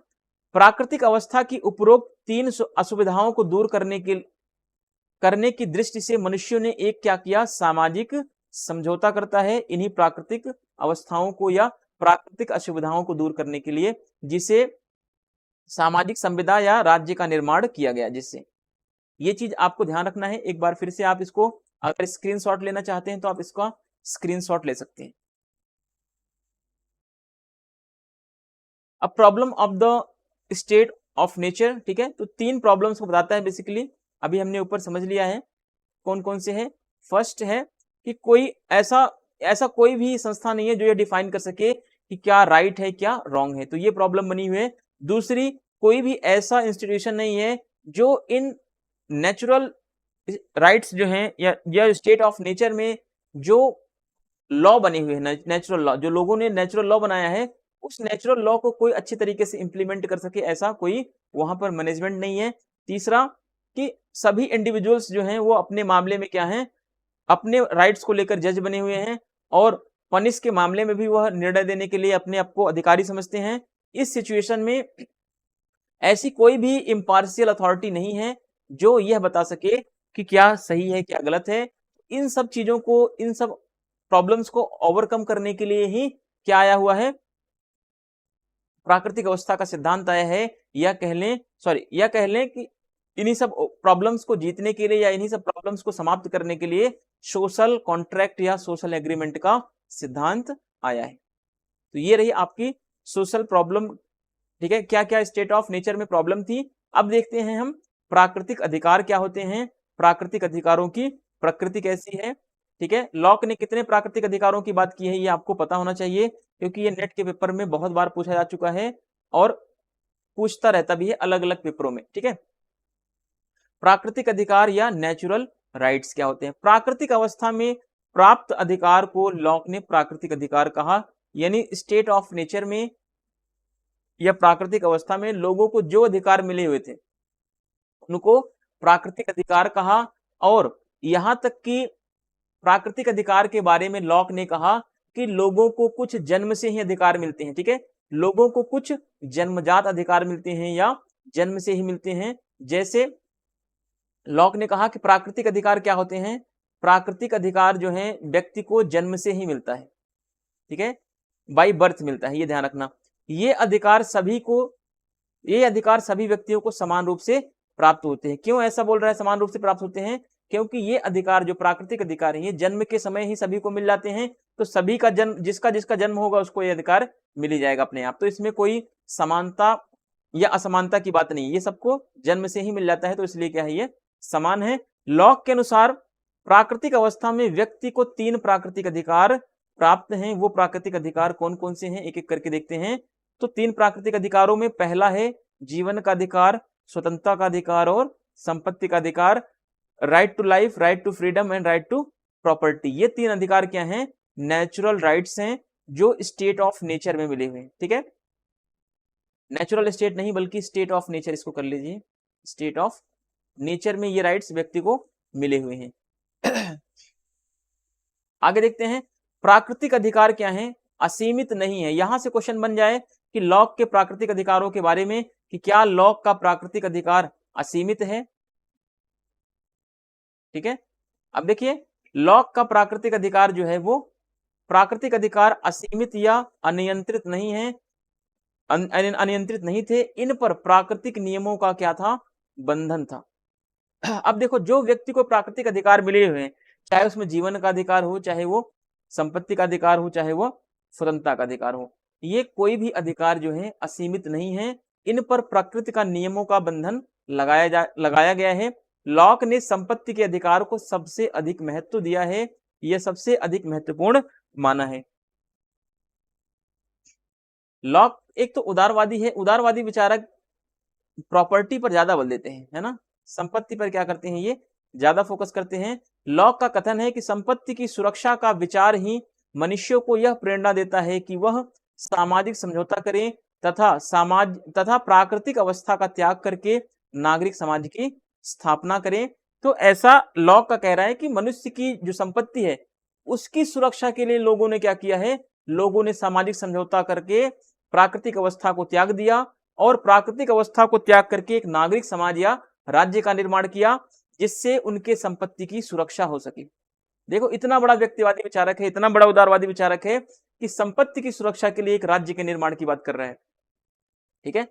प्राकृतिक अवस्था की उपरोक्त 3 असुविधाओं को दूर करने की दृष्टि से मनुष्यों ने एक क्या किया, सामाजिक समझौता करता है इन्हीं प्राकृतिक अवस्थाओं को या प्राकृतिक असुविधाओं को दूर करने के लिए, जिसे सामाजिक संविदा या राज्य का निर्माण किया गया। जिससे ये चीज आपको ध्यान रखना है। एक बार फिर से आप इसको अगर स्क्रीनशॉट लेना चाहते हैं तो आप इसका स्क्रीनशॉट ले सकते हैं। A problem of the state of nature, ठीक है। तो 3 प्रॉब्लम्स को बताता है बेसिकली, अभी हमने ऊपर समझ लिया है कौन कौन से हैं। फर्स्ट है कि कोई ऐसा कोई भी संस्था नहीं है जो ये डिफाइन कर सके कि क्या राइट है क्या रॉन्ग है, तो ये प्रॉब्लम बनी हुई है। दूसरी, कोई भी ऐसा इंस्टीट्यूशन नहीं है जो इन नेचुरल राइट्स जो हैं या स्टेट ऑफ नेचर में जो लॉ बने हुए हैं, नेचुरल लॉ, जो लोगों ने नेचुरल लॉ बनाया है, उस नेचुरल लॉ को कोई अच्छी तरीके से इंप्लीमेंट कर सके, ऐसा कोई वहां पर मैनेजमेंट नहीं है। तीसरा, कि सभी इंडिविजुअल्स जो हैं वो अपने मामले में क्या हैं, अपने राइट्स को लेकर जज बने हुए हैं और पनिश के मामले में भी वह निर्णय देने के लिए अपने आप को अधिकारी समझते हैं। इस सिचुएशन में ऐसी कोई भी इम्पार्शियल अथॉरिटी नहीं है जो यह बता सके कि क्या सही है क्या गलत है। इन सब चीजों को, इन सब प्रॉब्लम्स को ओवरकम करने के लिए ही क्या आया हुआ है, प्राकृतिक अवस्था का सिद्धांत आया है, या कह लें कि इन्हीं सब प्रॉब्लम्स को जीतने के लिए या इन्हीं सब प्रॉब्लम्स को समाप्त करने के लिए सोशल कॉन्ट्रैक्ट या सोशल एग्रीमेंट का सिद्धांत आया है। तो ये रही आपकी सोशल प्रॉब्लम, ठीक है। क्या क्या स्टेट ऑफ नेचर में प्रॉब्लम थी। अब देखते हैं हम प्राकृतिक अधिकार क्या होते हैं, प्राकृतिक अधिकारों की प्रकृति कैसी है, ठीक है। लॉक ने कितने प्राकृतिक अधिकारों की बात की है ये आपको पता होना चाहिए, क्योंकि ये नेट के पेपर में बहुत बार पूछा जा चुका है और पूछता रहता भी है अलग अलग पेपरों में, ठीक है। प्राकृतिक अधिकार या नेचुरल राइट्स क्या होते हैं। प्राकृतिक अवस्था में प्राप्त अधिकार को लॉक ने प्राकृतिक अधिकार कहा, यानी स्टेट ऑफ नेचर में या प्राकृतिक अवस्था में लोगों को जो अधिकार मिले हुए थे उनको प्राकृतिक अधिकार कहा। और यहां तक कि प्राकृतिक अधिकार के बारे में लॉक ने कहा कि लोगों को कुछ जन्म से ही अधिकार मिलते हैं, ठीक है। लोगों को कुछ जन्मजात अधिकार मिलते हैं या जन्म से ही मिलते हैं। जैसे लॉक ने कहा कि प्राकृतिक अधिकार क्या होते हैं, प्राकृतिक अधिकार जो है व्यक्ति को जन्म से ही मिलता है, ठीक है, बाई बर्थ मिलता है, ये ध्यान रखना। ये अधिकार सभी व्यक्तियों को समान रूप से प्राप्त होते हैं। क्यों ऐसा बोल रहा है समान रूप से प्राप्त होते हैं, क्योंकि ये अधिकार जो प्राकृतिक अधिकार है ये जन्म के समय ही सभी को मिल जाते हैं, तो सभी का जन्म, जिसका जिसका जन्म होगा उसको ये अधिकार मिल ही जाएगा अपने आप। तो इसमें कोई समानता या असमानता की बात नहीं, ये सबको जन्म से ही मिल जाता है, तो इसलिए क्या है ये समान है। लॉक के अनुसार प्राकृतिक अवस्था में व्यक्ति को 3 प्राकृतिक अधिकार प्राप्त हैं। वो प्राकृतिक अधिकार कौन कौन से हैं एक एक करके देखते हैं। तो 3 प्राकृतिक अधिकारों में पहला है जीवन का अधिकार, स्वतंत्रता का अधिकार और संपत्ति का अधिकार। Right to life, right to freedom and right to property, ये 3 अधिकार क्या हैं, नेचुरल राइट्स हैं जो स्टेट ऑफ नेचर में मिले हुए हैं, ठीक है। नेचुरल स्टेट नहीं बल्कि स्टेट ऑफ नेचर, इसको कर लीजिए, स्टेट ऑफ नेचर में ये राइट्स व्यक्ति को मिले हुए हैं। आगे देखते हैं प्राकृतिक अधिकार क्या है, असीमित नहीं है। यहां से क्वेश्चन बन जाए कि लॉक के प्राकृतिक अधिकारों के बारे में कि क्या लॉक का प्राकृतिक अधिकार असीमित है, ठीक है। अब देखिए लॉक का प्राकृतिक अधिकार जो है वो प्राकृतिक अधिकार असीमित या अनियंत्रित नहीं है, अनियंत्रित नहीं थे। इन पर प्राकृतिक नियमों का क्या था, बंधन था। अब देखो जो व्यक्ति को प्राकृतिक अधिकार मिले हुए हैं, चाहे उसमें जीवन का अधिकार हो, चाहे वो संपत्ति का अधिकार हो, चाहे वो स्वतंत्रता का अधिकार हो, ये कोई भी अधिकार जो है असीमित नहीं है। इन पर प्रकृति का नियमों का बंधन लगाया गया है। लॉक ने संपत्ति के अधिकार को सबसे अधिक महत्व दिया है, यह सबसे अधिक महत्वपूर्ण माना है। लॉक एक तो उदारवादी है, उदारवादी विचारक प्रॉपर्टी पर ज्यादा बल देते हैं, है ना, संपत्ति पर क्या करते हैं ये ज्यादा फोकस करते हैं। लॉक का कथन है कि संपत्ति की सुरक्षा का विचार ही मनुष्यों को यह प्रेरणा देता है कि वह सामाजिक समझौता करें तथा प्राकृतिक अवस्था का त्याग करके नागरिक समाज की स्थापना करें। तो ऐसा लॉक का कह रहा है कि मनुष्य की जो संपत्ति है उसकी सुरक्षा के लिए लोगों ने क्या किया है, लोगों ने सामाजिक समझौता करके प्राकृतिक अवस्था को त्याग दिया और प्राकृतिक अवस्था को त्याग करके एक नागरिक समाज या राज्य का निर्माण किया जिससे उनके संपत्ति की सुरक्षा हो सके। देखो इतना बड़ा व्यक्तिवादी विचारक है, इतना बड़ा उदारवादी विचारक है कि संपत्ति की सुरक्षा के लिए एक राज्य के निर्माण की बात कर रहा है, ठीक है।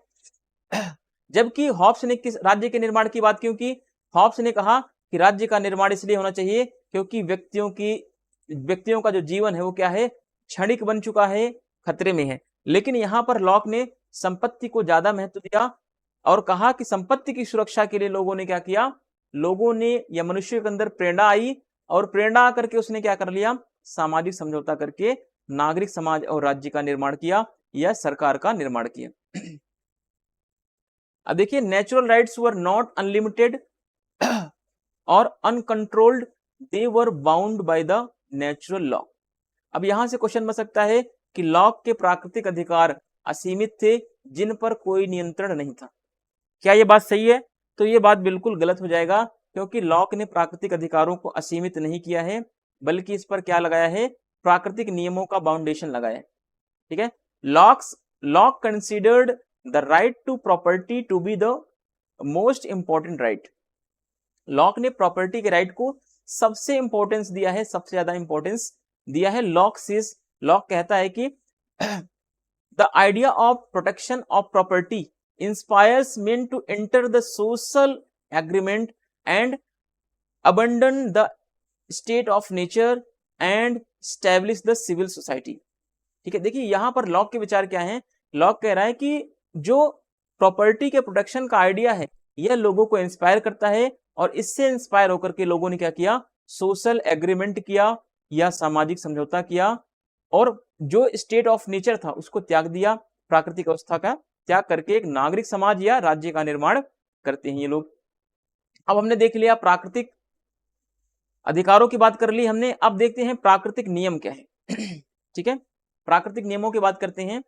जबकि हॉब्स ने किस राज्य के निर्माण की बात, क्योंकि हॉब्स ने कहा कि राज्य का निर्माण इसलिए होना चाहिए क्योंकि व्यक्तियों का जो जीवन है वो क्या है, क्षणिक बन चुका है, खतरे में है। लेकिन यहां पर लॉक ने संपत्ति को ज्यादा महत्व दिया और कहा कि संपत्ति की सुरक्षा के लिए लोगों ने क्या किया, लोगों ने या मनुष्य के अंदर प्रेरणा आई और प्रेरणा आकर के उसने क्या कर लिया, सामाजिक समझौता करके नागरिक समाज और राज्य का निर्माण किया या सरकार का निर्माण किया। अब देखिए, natural rights were not unlimited और uncontrolled, they were bound by the natural law. अब यहां से क्वेश्चन बन सकता है कि लॉक के प्राकृतिक अधिकार असीमित थे जिन पर कोई नियंत्रण नहीं था। क्या यह बात सही है? तो यह बात बिल्कुल गलत हो जाएगा, क्योंकि लॉक ने प्राकृतिक अधिकारों को असीमित नहीं किया है, बल्कि इस पर क्या लगाया है, प्राकृतिक नियमों का बाउंडेशन लगाया है। ठीक है, Locke considered the right to property to be the most important right. Locke ने प्रॉपर्टी के राइट को सबसे इंपॉर्टेंस दिया है, सबसे ज्यादा इंपॉर्टेंस दिया है। लॉक कहता है कि the idea of protection of property inspires men to enter the social agreement and abandon the state of nature and establish the civil society. ठीक है, देखिए यहां पर लॉक के विचार क्या है। लॉक कह रहा है कि जो प्रॉपर्टी के प्रोटेक्शन का आइडिया है, यह लोगों को इंस्पायर करता है और इससे इंस्पायर होकर के लोगों ने क्या किया, सोशल एग्रीमेंट किया या सामाजिक समझौता किया और जो स्टेट ऑफ नेचर था उसको त्याग दिया, प्राकृतिक अवस्था का त्याग करके एक नागरिक समाज या राज्य का निर्माण करते हैं ये लोग। अब हमने देख लिया प्राकृतिक अधिकारों की बात कर ली हमने, अब देखते हैं प्राकृतिक नियम क्या है। ठीक है, प्राकृतिक नियमों की बात करते हैं।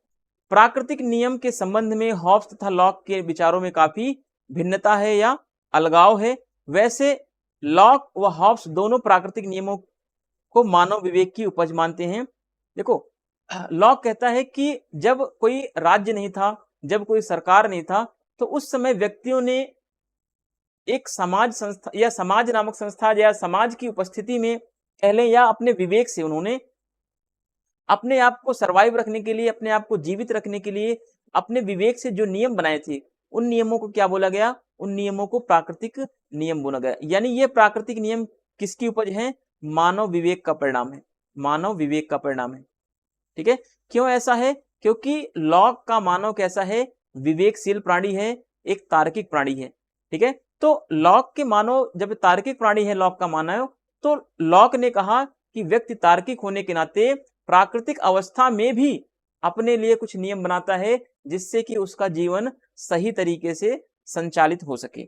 प्राकृतिक नियम के संबंध में हॉब्स तथा लॉक के विचारों में काफी भिन्नता है या अलगाव है। वैसे लॉक व हॉब्स दोनों प्राकृतिक नियमों को मानव विवेक की उपज मानते हैं। देखो, लॉक कहता है कि जब कोई राज्य नहीं था, जब कोई सरकार नहीं था, तो उस समय व्यक्तियों ने एक समाज संस्था या समाज नामक संस्था या समाज की उपस्थिति में कह लें या अपने विवेक से उन्होंने अपने आप को सरवाइव रखने के लिए, अपने आप को जीवित रखने के लिए अपने विवेक से जो नियम बनाए थे, उन नियमों को क्या बोला गया, उन नियमों को प्राकृतिक नियम बोला गया। यानी ये प्राकृतिक नियम किसकी उपज है, मानव विवेक का परिणाम है, मानव विवेक का परिणाम है। ठीक है, क्यों ऐसा है, क्योंकि लॉक का मानव कैसा है, विवेकशील प्राणी है, एक तार्किक प्राणी है। ठीक है, तो लॉक के मानव जब तार्किक प्राणी है, लॉक का मानव, तो लॉक ने कहा कि व्यक्ति तार्किक होने के नाते प्राकृतिक अवस्था में भी अपने लिए कुछ नियम बनाता है जिससे कि उसका जीवन सही तरीके से संचालित हो सके।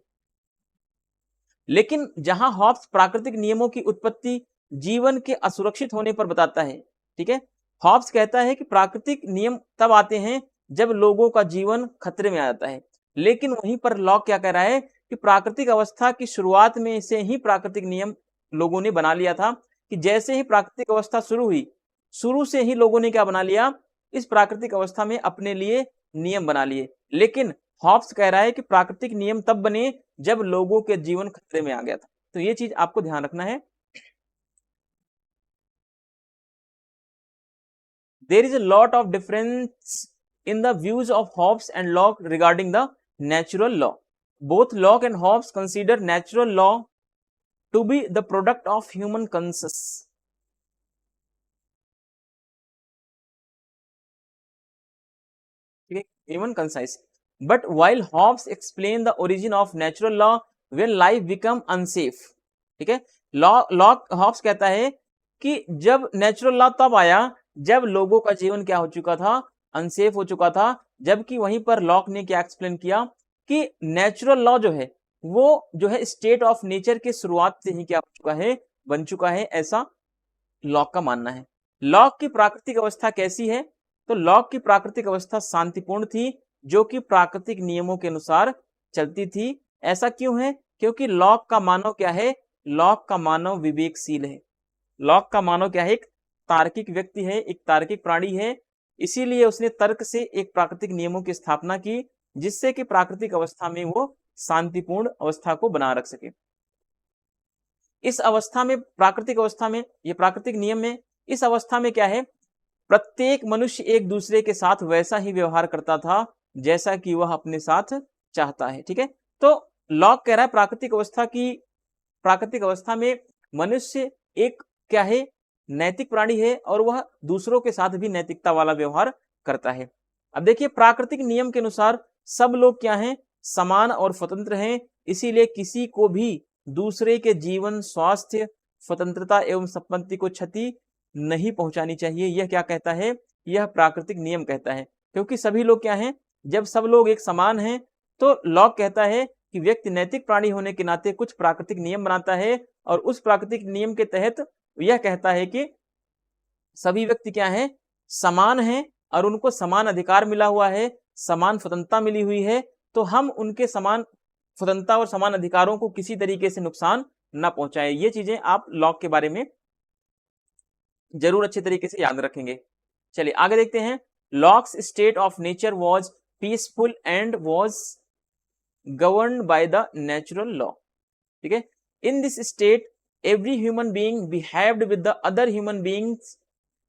लेकिन जहां हॉब्स प्राकृतिक नियमों की उत्पत्ति जीवन के असुरक्षित होने पर बताता है। ठीक है, हॉब्स कहता है कि प्राकृतिक नियम तब आते हैं जब लोगों का जीवन खतरे में आ जाता है, लेकिन वहीं पर लॉक क्या कह रहा है कि प्राकृतिक अवस्था की शुरुआत में से ही प्राकृतिक नियम लोगों ने बना लिया था, कि जैसे ही प्राकृतिक अवस्था शुरू हुई, शुरू से ही लोगों ने क्या बना लिया, इस प्राकृतिक अवस्था में अपने लिए नियम बना लिए। लेकिन हॉब्स कह रहा है कि प्राकृतिक नियम तब बने जब लोगों के जीवन खतरे में आ गया था। तो ये चीज आपको ध्यान रखना है। There is a lot of difference in the views of Hobbes and Locke regarding the natural law. Both Locke and Hobbes consider natural law to be the product of human conscience. Human conscience. But while Hobbes explain the origin of natural law when life become unsafe. ठीक है, lock Hobbs कहता है कि जब natural law तब आया जब लोगों का जीवन क्या हो चुका था, अनसेफ हो चुका था। जबकि वहीं पर लॉक ने क्या एक्सप्लेन किया कि नेचुरल लॉ जो है वो जो है स्टेट ऑफ नेचर के शुरुआत से ही क्या हो चुका है, बन चुका है, ऐसा लॉक का मानना है। लॉक की प्राकृतिक अवस्था कैसी है, तो लॉक की प्राकृतिक अवस्था शांतिपूर्ण थी, जो कि प्राकृतिक नियमों के अनुसार चलती थी। ऐसा क्यों है, क्योंकि लॉक का मानव क्या है, लॉक का मानव विवेकशील है। लॉक का मानव क्या है, एक तार्किक व्यक्ति है, एक तार्किक प्राणी है। इसीलिए उसने तर्क से एक प्राकृतिक नियमों की स्थापना की, जिससे कि प्राकृतिक अवस्था में वो शांतिपूर्ण अवस्था को बना रख सके। इस अवस्था में, प्राकृतिक अवस्था में, ये प्राकृतिक नियम में, इस अवस्था में क्या है, प्रत्येक मनुष्य एक दूसरे के साथ वैसा ही व्यवहार करता था जैसा कि वह अपने साथ चाहता है। ठीक है, तो लॉक कह रहा है प्राकृतिक अवस्था में मनुष्य एक क्या है, नैतिक प्राणी है और वह दूसरों के साथ भी नैतिकता वाला व्यवहार करता है। अब देखिए, प्राकृतिक नियम के अनुसार सब लोग क्या हैं, समान और स्वतंत्र हैं, इसीलिए किसी को भी दूसरे के जीवन, स्वास्थ्य, स्वतंत्रता एवं संपत्ति को क्षति नहीं पहुंचानी चाहिए। यह क्या कहता है? यह प्राकृतिक नियम कहता है। क्योंकि सभी लोग क्या हैं? जब सब लोग एक समान हैं तो लॉक कहता है कि व्यक्ति नैतिक प्राणी होने के नाते कुछ प्राकृतिक नियम बनाता है और उस प्राकृतिक नियम के तहत यह कहता है कि सभी व्यक्ति क्या है? समान हैं और उनको समान अधिकार मिला हुआ है, समान स्वतंत्रता मिली हुई है, तो हम उनके समान स्वतंत्रता और समान अधिकारों को किसी तरीके से नुकसान ना पहुंचाए। ये चीजें आप लॉक के बारे में जरूर अच्छे तरीके से याद रखेंगे। चलिए आगे देखते हैं। Locke's state of nature was peaceful and was governed by the natural law. ठीक है, in this state every human being behaved with the other human beings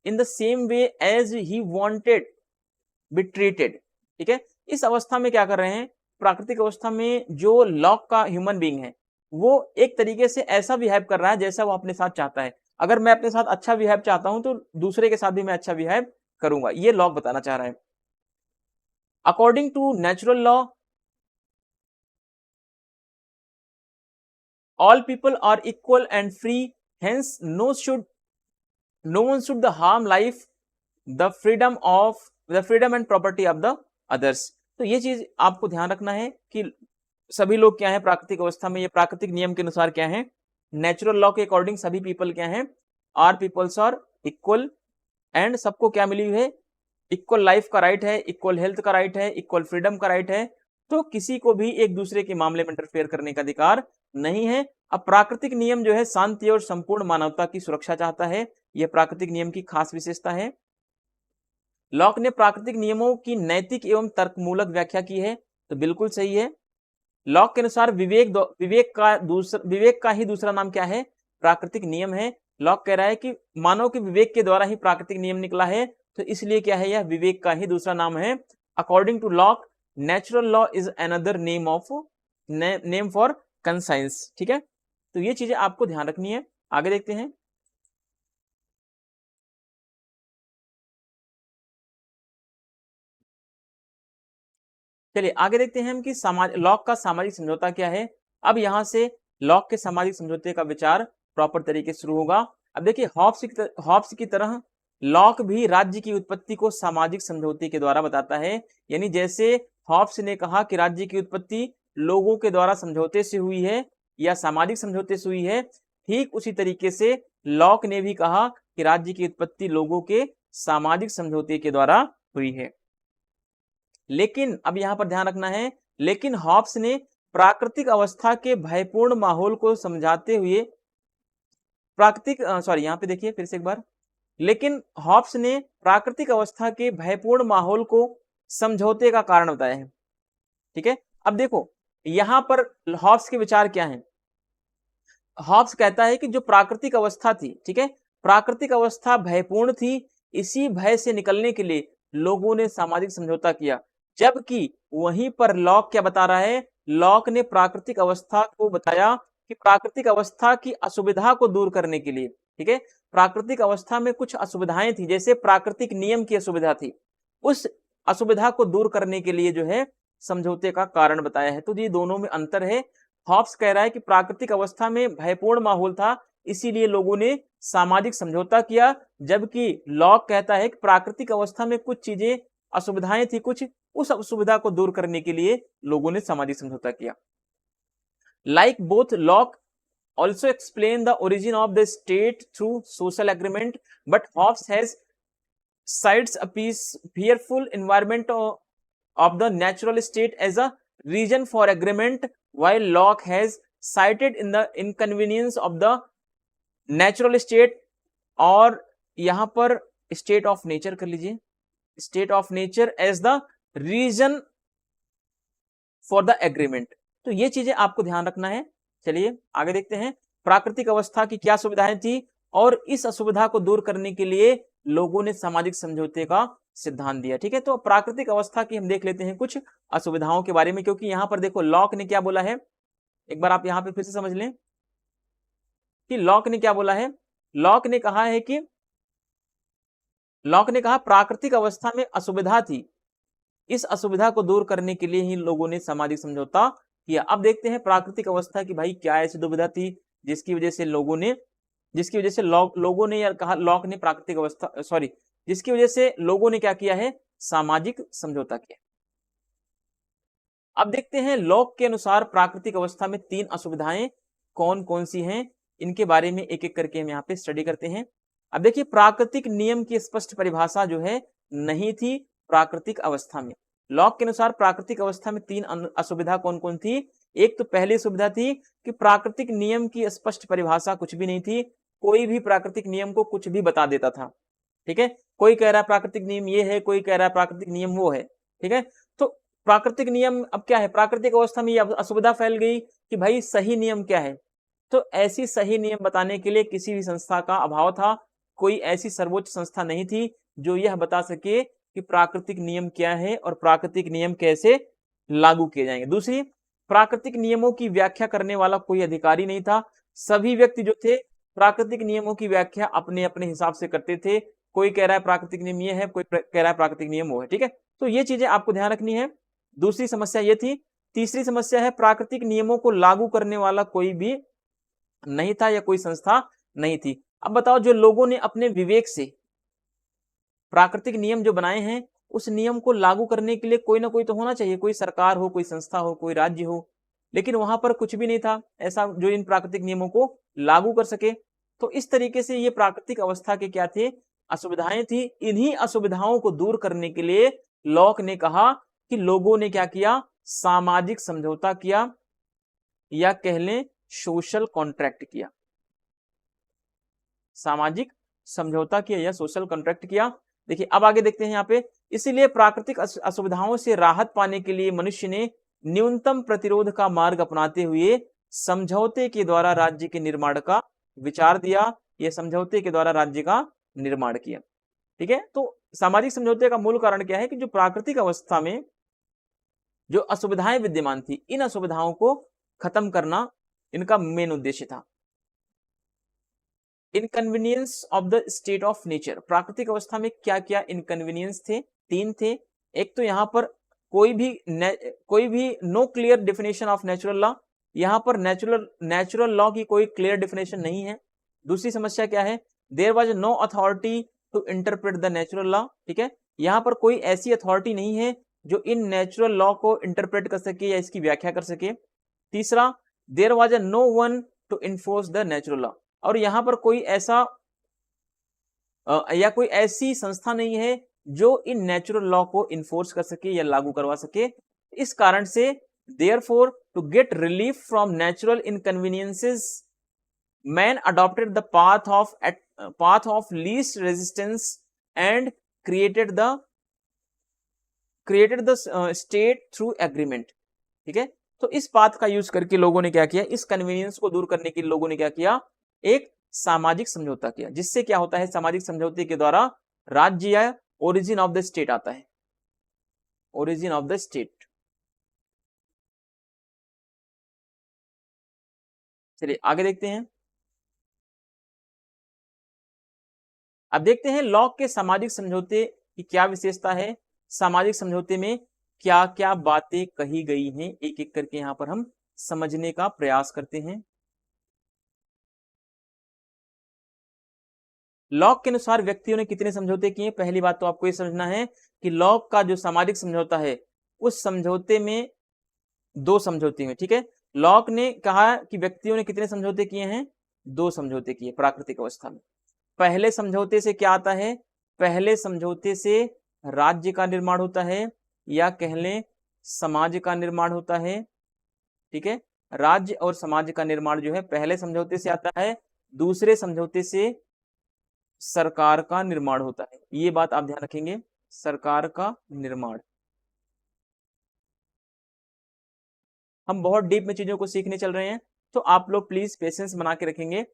in the same way as he wanted be treated. ठीक है, इस अवस्था में क्या कर रहे हैं? प्राकृतिक अवस्था में जो लॉक का ह्यूमन बीइंग है वो एक तरीके से ऐसा बिहेव कर रहा है जैसा वो अपने साथ चाहता है। अगर मैं अपने साथ अच्छा बिहेव चाहता हूं तो दूसरे के साथ भी मैं अच्छा बिहेव करूंगा, ये लॉक बताना चाह रहा है। According to natural law all people are equal and free, hence no one should the harm life, the freedom and property of the others। तो ये चीज आपको ध्यान रखना है कि सभी लोग क्या है प्राकृतिक अवस्था में, ये प्राकृतिक नियम के अनुसार क्या है? नेचुरल लॉ के अकॉर्डिंग सभी पीपल क्या है? Are peoples are equal and सबको क्या मिली हुई है? इक्वल लाइफ का राइट है, इक्वल हेल्थ का राइट है, इक्वल फ्रीडम का राइट है। तो किसी को भी एक दूसरे के मामले में इंटरफेयर करने का अधिकार नहीं है। अब प्राकृतिक नियम जो है शांति और संपूर्ण मानवता की सुरक्षा चाहता है, यह प्राकृतिक नियम की खास विशेषता है। लॉक ने प्राकृतिक नियमों की नैतिक एवं तर्कमूलक व्याख्या की है, तो बिल्कुल सही है। लॉक के अनुसार विवेक का ही दूसरा नाम क्या है? प्राकृतिक नियम है। लॉक कह रहा है कि मानव के विवेक के द्वारा ही प्राकृतिक नियम निकला है, तो इसलिए क्या है? यह विवेक का ही दूसरा नाम है। According to Locke natural law is another name for conscience. ठीक है, तो ये चीजें आपको ध्यान रखनी है। आगे देखते हैं। चलिए आगे देखते हैं हम कि लॉक का सामाजिक समझौता क्या है। अब यहां से लॉक के सामाजिक समझौते का विचार प्रॉपर तरीके से शुरू होगा। अब देखिए हॉब्स की तरह लॉक भी राज्य की उत्पत्ति को सामाजिक समझौते के द्वारा बताता है। यानी जैसे हॉब्स ने कहा कि राज्य की उत्पत्ति लोगों के द्वारा समझौते से हुई है या सामाजिक समझौते से हुई है, ठीक उसी तरीके से लॉक ने भी कहा कि राज्य की उत्पत्ति लोगों के सामाजिक समझौते के द्वारा हुई है। लेकिन अब यहां पर ध्यान रखना है, लेकिन हॉब्स ने प्राकृतिक अवस्था के भयपूर्ण माहौल को समझाते हुए यहां पे देखिए फिर से एक बार, लेकिन हॉब्स ने प्राकृतिक अवस्था के भयपूर्ण माहौल को समझौते का कारण बताया है। ठीक है, अब देखो यहां पर हॉब्स के विचार क्या हैं? हॉब्स कहता है कि जो प्राकृतिक अवस्था थी, ठीक है, प्राकृतिक अवस्था भयपूर्ण थी, इसी भय से निकलने के लिए लोगों ने सामाजिक समझौता किया। जबकि वहीं पर लॉक क्या बता रहा है? लॉक ने प्राकृतिक अवस्था को बताया कि प्राकृतिक अवस्था की असुविधा को दूर करने के लिए, ठीक है, प्राकृतिक अवस्था में कुछ असुविधाएं थी, जैसे प्राकृतिक नियम की असुविधा थी, उस असुविधा को दूर करने के लिए जो है समझौते का कारण बताया है। तो ये दोनों में अंतर है। हॉब्स कह रहा है कि प्राकृतिक अवस्था में भयपूर्ण माहौल था, इसीलिए लोगों ने सामाजिक समझौता किया, जबकि लॉक कहता है कि प्राकृतिक अवस्था में कुछ चीजें असुविधाएं थी, कुछ उस असुविधा को दूर करने के लिए लोगों ने सामाजिक समझौता किया। Like both lock also explain the origin of the state through social agreement, but Hobbes has cites a fearful environment of the natural state as a reason for agreement, while Locke has cited in the inconvenience of the natural state, और यहां पर state of nature कर लीजिए, state of nature as the reason for the agreement। तो ये चीजें आपको ध्यान रखना है। चलिए आगे देखते हैं, प्राकृतिक अवस्था की क्या सुविधाएं थी और इस असुविधा को दूर करने के लिए लोगों ने सामाजिक समझौते का सिद्धांत दिया। ठीक है, तो प्राकृतिक अवस्था की हम देख लेते हैं कुछ असुविधाओं के बारे में, क्योंकि यहां पर देखो लॉक ने क्या बोला है, एक बार आप यहां पे फिर से समझ लें कि लॉक ने क्या बोला है। लॉक ने कहा है कि लॉक ने कहा प्राकृतिक अवस्था में असुविधा थी, इस असुविधा को दूर करने के लिए ही लोगों ने सामाजिक समझौता किया। अब देखते हैं प्राकृतिक अवस्था की भाई क्या ऐसी दुविधा थी जिसकी वजह से लोगों ने या कहा लॉक ने प्राकृतिक अवस्था जिसकी वजह से लोगों ने क्या किया है, सामाजिक समझौता किया। अब देखते हैं लॉक के अनुसार प्राकृतिक अवस्था में 3 असुविधाएं कौन कौन सी हैं, इनके बारे में एक एक करके हम यहाँ पे स्टडी करते हैं। अब देखिए प्राकृतिक नियम की स्पष्ट परिभाषा जो है नहीं थी प्राकृतिक अवस्था में। लॉक के अनुसार प्राकृतिक अवस्था में 3 असुविधा कौन कौन थी। एक तो पहली सुविधा थी कि प्राकृतिक नियम की स्पष्ट परिभाषा कुछ भी नहीं थी, कोई भी प्राकृतिक नियम को कुछ भी बता देता था। ठीक है, कोई कह रहा है प्राकृतिक नियम ये है, कोई कह रहा है प्राकृतिक नियम वो है। ठीक है, तो प्राकृतिक नियम अब क्या है, प्राकृतिक अवस्था में यह असुविधा फैल गई कि भाई सही नियम क्या है। तो ऐसी सही नियम बताने के लिए किसी भी संस्था का अभाव था, कोई ऐसी सर्वोच्च संस्था नहीं थी जो यह बता सके कि प्राकृतिक नियम क्या है और प्राकृतिक नियम कैसे लागू किए जाएंगे। दूसरी, प्राकृतिक नियमों की व्याख्या करने वाला कोई अधिकारी नहीं था। सभी व्यक्ति जो थे प्राकृतिक नियमों की व्याख्या अपने अपने हिसाब से करते थे। कोई कह रहा है प्राकृतिक नियम ये है, कोई कह रहा है प्राकृतिक नियम वो है। ठीक है, तो ये चीजें आपको ध्यान रखनी है। दूसरी समस्या ये थी। तीसरी समस्या है प्राकृतिक नियमों को लागू करने वाला कोई भी नहीं था या कोई संस्था नहीं थी। अब बताओ, जो लोगों ने अपने विवेक से प्राकृतिक नियम जो बनाए हैं उस नियम को लागू करने के लिए कोई ना कोई तो होना चाहिए, कोई सरकार हो, कोई संस्था हो, कोई राज्य हो, लेकिन वहां पर कुछ भी नहीं था ऐसा जो इन प्राकृतिक नियमों को लागू कर सके। तो इस तरीके से ये प्राकृतिक अवस्था के क्या थे, असुविधाएं थी। इन्हीं असुविधाओं को दूर करने के लिए लॉक ने कहा कि लोगों ने क्या किया, सामाजिक समझौता किया या कह लें सोशल कॉन्ट्रैक्ट किया। सामाजिक समझौता किया या सोशल कॉन्ट्रैक्ट किया। देखिए अब आगे देखते हैं यहाँ पे, इसीलिए प्राकृतिक असुविधाओं से राहत पाने के लिए मनुष्य ने न्यूनतम प्रतिरोध का मार्ग अपनाते हुए समझौते के द्वारा राज्य के निर्माण का विचार दिया। यह समझौते के द्वारा राज्य का निर्माण किया। ठीक है, तो सामाजिक समझौते का मूल कारण क्या है कि जो प्राकृतिक अवस्था में जो असुविधाएं विद्यमान थी, इन असुविधाओं को खत्म करना इनका मेन उद्देश्य था। Inconvenience of the state of nature, प्राकृतिक अवस्था में क्या क्या इनकन्वीनियंस थे, 3 थे। एक तो यहाँ पर कोई भी no clear definition of natural law, यहाँ पर नेचुरल लॉ की कोई क्लियर डेफिनेशन नहीं है। दूसरी समस्या क्या है, there was no authority to interpret the natural law. ठीक है, यहाँ पर कोई ऐसी अथॉरिटी नहीं है जो इन नेचुरल लॉ को इंटरप्रेट कर सके या इसकी व्याख्या कर सके। तीसरा, there was no one to enforce the natural law, और यहां पर कोई ऐसा या कोई ऐसी संस्था नहीं है जो इन नेचुरल लॉ को इन्फोर्स कर सके या लागू करवा सके। इस कारण से therefore to get relief from natural inconveniences man adopted the path of least resistance and created the state through agreement. ठीक है, तो इस पाथ का यूज करके लोगों ने क्या किया, इस कन्वीनियंस को दूर करने के लिए लोगों ने क्या किया, एक सामाजिक समझौता किया। जिससे क्या होता है, सामाजिक समझौते के द्वारा राज्य या ओरिजिन ऑफ द स्टेट आता है, ओरिजिन ऑफ द स्टेट। चलिए आगे देखते हैं। अब देखते हैं लॉक के सामाजिक समझौते की क्या विशेषता है, सामाजिक समझौते में क्या क्या बातें कही गई हैं, एक एक करके यहां पर हम समझने का प्रयास करते हैं। लॉक के अनुसार व्यक्तियों ने कितने समझौते किए। पहली बात तो आपको यह समझना है कि लॉक का जो सामाजिक समझौता है उस समझौते में 2 समझौते हैं। ठीक है, लॉक ने कहा कि व्यक्तियों ने कितने समझौते किए हैं, 2 समझौते किए प्राकृतिक अवस्था में। पहले समझौते से क्या आता है, पहले समझौते से राज्य का निर्माण होता है या कह लें समाज का निर्माण होता है। ठीक है, राज्य और समाज का निर्माण जो है पहले समझौते से आता है, दूसरे समझौते से सरकार का निर्माण होता है। ये बात आप ध्यान रखेंगे, सरकार का निर्माण। हम बहुत डीप में चीजों को सीखने चल रहे हैं, तो आप लोग प्लीज पेशेंस बना के रखेंगे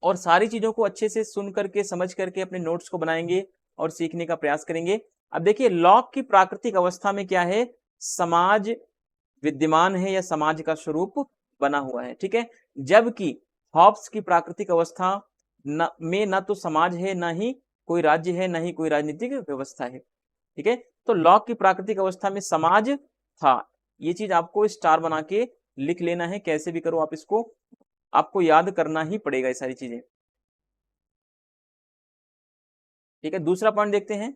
और सारी चीजों को अच्छे से सुन करके समझ करके अपने नोट्स को बनाएंगे और सीखने का प्रयास करेंगे। अब देखिए लॉक की प्राकृतिक अवस्था में क्या है, समाज विद्यमान है या समाज का स्वरूप बना हुआ है। ठीक है, जबकि हॉब्स की प्राकृतिक अवस्था में न तो समाज है, ना ही कोई राज्य है, ना ही कोई राजनीतिक व्यवस्था है। ठीक है। तो लॉक की प्राकृतिक अवस्था में समाज था, ये चीज आपको स्टार बना के लिख लेना है, कैसे भी करो आप इसको, आपको याद करना ही पड़ेगा ये सारी चीजें। ठीक है, दूसरा पॉइंट देखते हैं।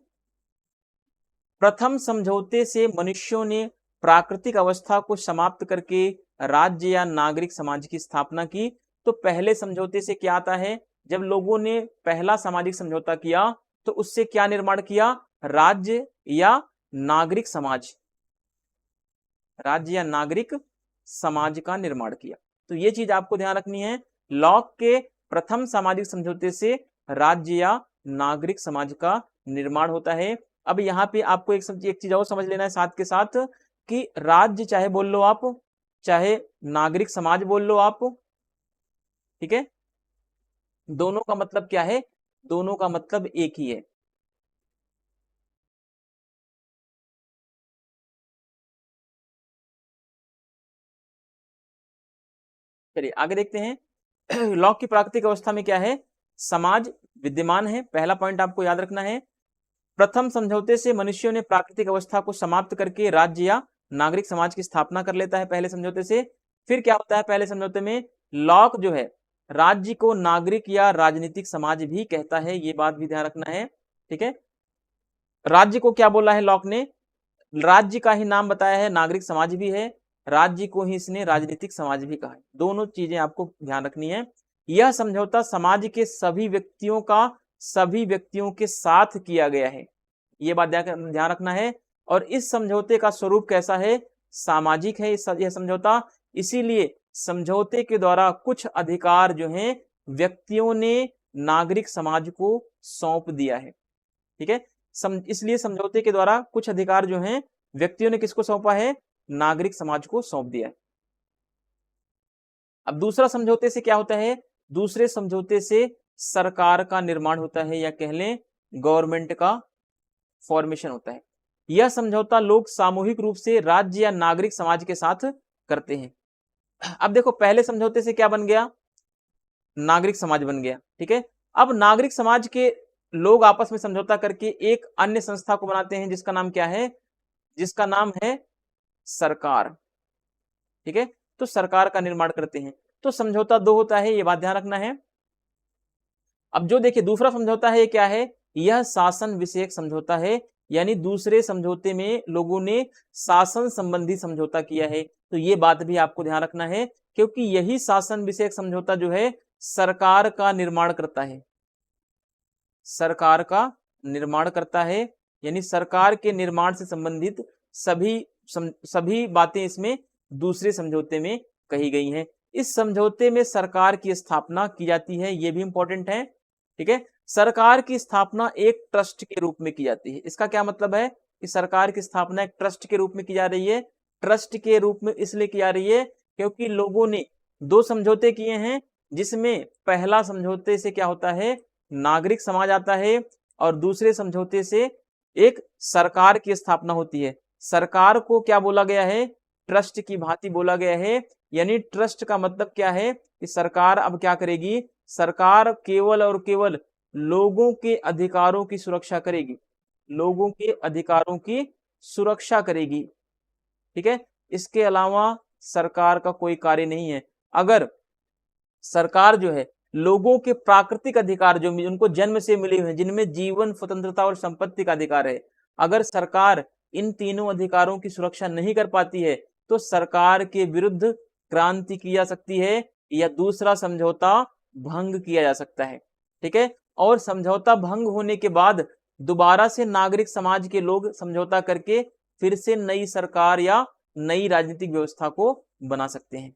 प्रथम समझौते से मनुष्यों ने प्राकृतिक अवस्था को समाप्त करके राज्य या नागरिक समाज की स्थापना की। तो पहले समझौते से क्या आता है, जब लोगों ने पहला सामाजिक समझौता किया तो उससे क्या निर्माण किया, राज्य या नागरिक समाज, राज्य या नागरिक समाज का निर्माण किया। तो ये चीज आपको ध्यान रखनी है, लॉक के प्रथम सामाजिक समझौते से राज्य या नागरिक समाज का निर्माण होता है। अब यहाँ पे आपको एक चीज और समझ लेना है साथ के साथ, कि राज्य चाहे बोल लो आप, चाहे नागरिक समाज बोल लो आप, ठीक है, दोनों का मतलब क्या है, दोनों का मतलब एक ही है। चलिए आगे देखते हैं। लॉक की प्राकृतिक अवस्था में क्या है, समाज विद्यमान है, पहला पॉइंट आपको याद रखना है। प्रथम समझौते से मनुष्यों ने प्राकृतिक अवस्था को समाप्त करके राज्य या नागरिक समाज की स्थापना कर लेता है पहले समझौते से। फिर क्या होता है पहले समझौते में, लॉक जो है राज्य को नागरिक या राजनीतिक समाज भी कहता है, ये बात भी ध्यान रखना है। ठीक है, राज्य को क्या बोला है लॉक ने, राज्य का ही नाम बताया है, नागरिक समाज भी है, राज्य को ही इसने राजनीतिक समाज भी कहा है। दोनों चीजें आपको ध्यान रखनी है। यह समझौता समाज के सभी व्यक्तियों का सभी व्यक्तियों के साथ किया गया है, ये बात ध्यान रखना है। और इस समझौते का स्वरूप कैसा है, सामाजिक है यह समझौता, इसीलिए समझौते के द्वारा कुछ अधिकार जो हैं व्यक्तियों ने नागरिक समाज को सौंप दिया है। ठीक है, इसलिए समझौते के द्वारा कुछ अधिकार जो हैं व्यक्तियों ने किसको सौंपा है, नागरिक समाज को सौंप दिया है। अब दूसरा समझौते से क्या होता है, दूसरे समझौते से सरकार का निर्माण होता है, या कह लें गवर्नमेंट का फॉर्मेशन होता है। यह समझौता लोग सामूहिक रूप से राज्य या नागरिक समाज के साथ करते हैं। अब देखो पहले समझौते से क्या बन गया, नागरिक समाज बन गया। ठीक है, अब नागरिक समाज के लोग आपस में समझौता करके एक अन्य संस्था को बनाते हैं, जिसका नाम क्या है, जिसका नाम है सरकार। ठीक है, तो सरकार का निर्माण करते हैं। तो समझौता दो होता है, ये बात ध्यान रखना है। अब जो देखिए दूसरा समझौता है, क्या है, यह शासन विषयक समझौता है, यानी दूसरे समझौते में लोगों ने शासन संबंधी समझौता किया है। तो ये बात भी आपको ध्यान रखना है, क्योंकि यही शासन विषयक समझौता जो है सरकार का निर्माण करता है, सरकार का निर्माण करता है, यानी सरकार के निर्माण से संबंधित सभी बातें इसमें दूसरे समझौते में कही गई हैं। इस समझौते में सरकार की स्थापना की जाती है, ये भी इंपॉर्टेंट है। ठीक है, सरकार की स्थापना एक ट्रस्ट के रूप में की जाती है। इसका क्या मतलब है कि सरकार की स्थापना एक ट्रस्ट के रूप में की जा रही है। ट्रस्ट के रूप में इसलिए की जा रही है क्योंकि लोगों ने दो समझौते किए हैं, जिसमें पहला समझौते से क्या होता है, नागरिक समाज आता है, और दूसरे समझौते से एक सरकार की स्थापना होती है। सरकार को क्या बोला गया है, ट्रस्ट की भांति बोला गया है। यानी ट्रस्ट का मतलब क्या है कि सरकार अब क्या करेगी, सरकार केवल और केवल लोगों के अधिकारों की सुरक्षा करेगी, लोगों के अधिकारों की सुरक्षा करेगी। ठीक है, इसके अलावा सरकार का कोई कार्य नहीं है। अगर सरकार जो है लोगों के प्राकृतिक अधिकार जो उनको जन्म से मिले हुए हैं, जिनमें जीवन, स्वतंत्रता और संपत्ति का अधिकार है, अगर सरकार इन तीनों अधिकारों की सुरक्षा नहीं कर पाती है तो सरकार के विरुद्ध क्रांति की जा सकती है, या दूसरा समझौता भंग किया जा सकता है। ठीक है, और समझौता भंग होने के बाद दोबारा से नागरिक समाज के लोग समझौता करके फिर से नई सरकार या नई राजनीतिक व्यवस्था को बना सकते हैं।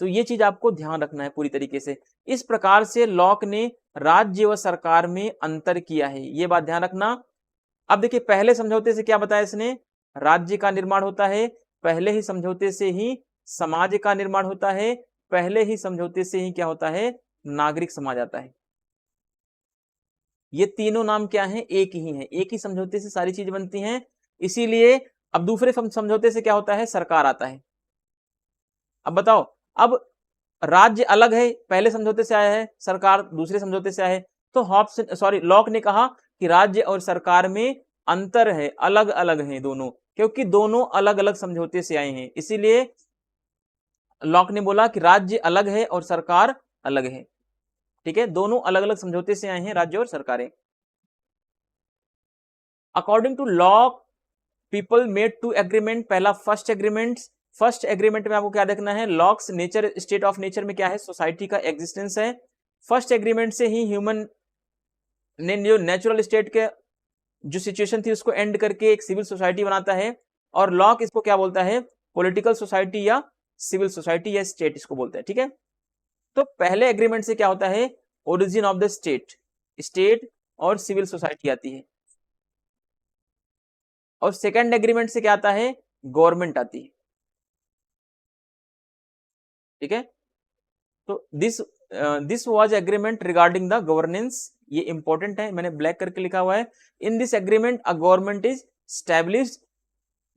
तो ये चीज आपको ध्यान रखना है पूरी तरीके से। इस प्रकार से लॉक ने राज्य व सरकार में अंतर किया है, ये बात ध्यान रखना। अब देखिए पहले समझौते से क्या बताया इसने, राज्य का निर्माण होता है, पहले ही समझौते से ही समाज का निर्माण होता है, पहले ही समझौते से ही क्या होता है, नागरिक समाज आता है। ये तीनों नाम क्या हैं, एक ही हैं, एक ही समझौते से सारी चीजें बनती हैं। इसीलिए अब दूसरे समझौते से क्या होता है, सरकार आता है। अब बताओ, अब राज्य अलग है, पहले समझौते से आया है, सरकार दूसरे समझौते से आया है, तो लॉक ने कहा कि राज्य और सरकार में अंतर है, अलग अलग हैं दोनों, क्योंकि दोनों अलग अलग समझौते से आए हैं। इसीलिए लॉक ने बोला कि राज्य अलग है और सरकार अलग है। ठीक है, दोनों अलग अलग समझौते से आए हैं राज्य और सरकारें। According to Locke people made two agreement. पहला फर्स्ट एग्रीमेंट। फर्स्ट एग्रीमेंट में आपको क्या देखना है, Locke's nature, state of nature में क्या है, सोसाइटी का एग्जिस्टेंस है। फर्स्ट एग्रीमेंट से ही ह्यूमन ने जो नेचुरल स्टेट के जो सिचुएशन थी उसको एंड करके एक सिविल सोसाइटी बनाता है। और लॉक इसको क्या बोलता है, पॉलिटिकल सोसाइटी या सिविल सोसाइटी या स्टेट इसको बोलते हैं। ठीक है, तो पहले एग्रीमेंट से क्या होता है, origin of the state, state और सिविल सोसाइटी आती है। और सेकंड एग्रीमेंट से क्या आता है, गवर्नमेंट आती है। ठीक है, तो this was agreement regarding the governance. ये इंपॉर्टेंट है, मैंने ब्लैक करके लिखा हुआ है। In this agreement a government is established,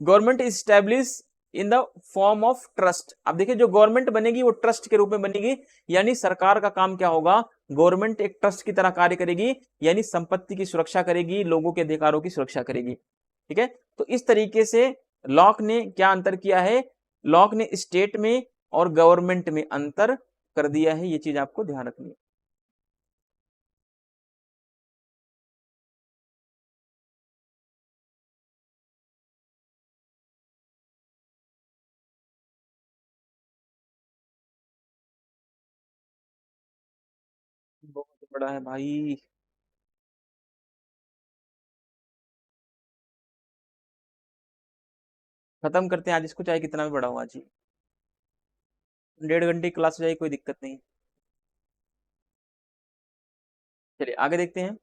government is establish in the form of trust. अब देखिए, जो गवर्नमेंट बनेगी वो ट्रस्ट के रूप में बनेगी, यानी सरकार का काम क्या होगा, गवर्नमेंट एक ट्रस्ट की तरह कार्य करेगी, यानी संपत्ति की सुरक्षा करेगी, लोगों के अधिकारों की सुरक्षा करेगी। ठीक है, तो इस तरीके से लॉक ने क्या अंतर किया है, लॉक ने स्टेट में और गवर्नमेंट में अंतर कर दिया है। ये चीज आपको ध्यान रखनी है। बहुत बड़ा है भाई। खत्म करते हैं आज इसको, चाहे कितना भी बड़ा हो। आज ही 1.5 घंटे की क्लास हो जाएगी, कोई दिक्कत नहीं। चलिए आगे देखते हैं।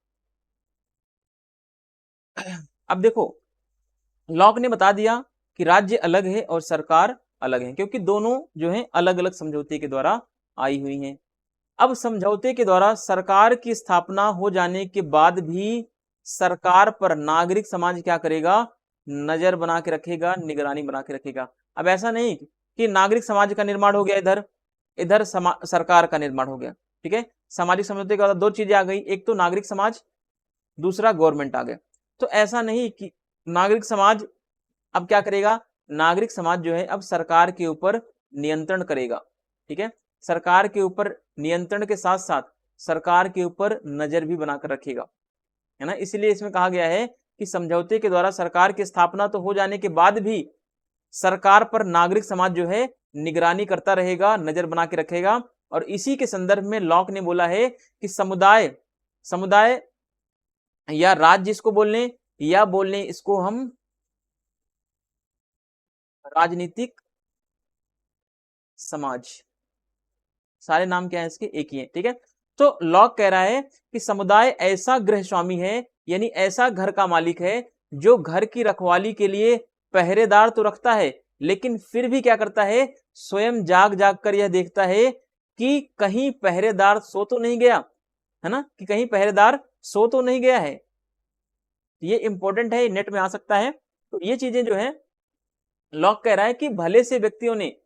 अब देखो, लॉक ने बता दिया कि राज्य अलग है और सरकार अलग है, क्योंकि दोनों जो है अलग अलग समझौते के द्वारा आई हुई हैं। अब समझौते के द्वारा सरकार की स्थापना हो जाने के बाद भी सरकार पर नागरिक समाज क्या करेगा, नजर बना के रखेगा, निगरानी बना के रखेगा। अब ऐसा नहीं कि नागरिक समाज का निर्माण हो गया इधर, इधर सरकार का निर्माण हो गया। ठीक है, सामाजिक समझौते के बाद दो चीजें आ गई, एक तो नागरिक समाज, दूसरा गवर्नमेंट आ गया। तो ऐसा नहीं कि नागरिक समाज अब क्या करेगा, नागरिक समाज जो है अब सरकार के ऊपर नियंत्रण करेगा। ठीक है, सरकार के ऊपर नियंत्रण के साथ साथ सरकार के ऊपर नजर भी बनाकर रखेगा, है ना। इसलिए इसमें कहा गया है कि समझौते के द्वारा सरकार की स्थापना तो हो जाने के बाद भी सरकार पर नागरिक समाज जो है निगरानी करता रहेगा, नजर बना के रखेगा। और इसी के संदर्भ में लॉक ने बोला है कि समुदाय, समुदाय या राज्य इसको बोलने, या बोलने इसको हम राजनीतिक समाज, सारे नाम क्या है इसके, एक ही है। ठीक है, तो लॉक कह रहा है कि समुदाय ऐसा गृह स्वामी है, यानी ऐसा घर का मालिक है जो घर की रखवाली के लिए पहरेदार तो रखता है, लेकिन फिर भी क्या करता है, स्वयं जाग जाग कर यह देखता है कि कहीं पहरेदार सो तो नहीं गया, है ना, कि कहीं पहरेदार सो तो नहीं गया है। ये इंपॉर्टेंट है, नेट में आ सकता है। तो ये चीजें जो है लॉक कह रहा है कि भले से व्यक्तियों ने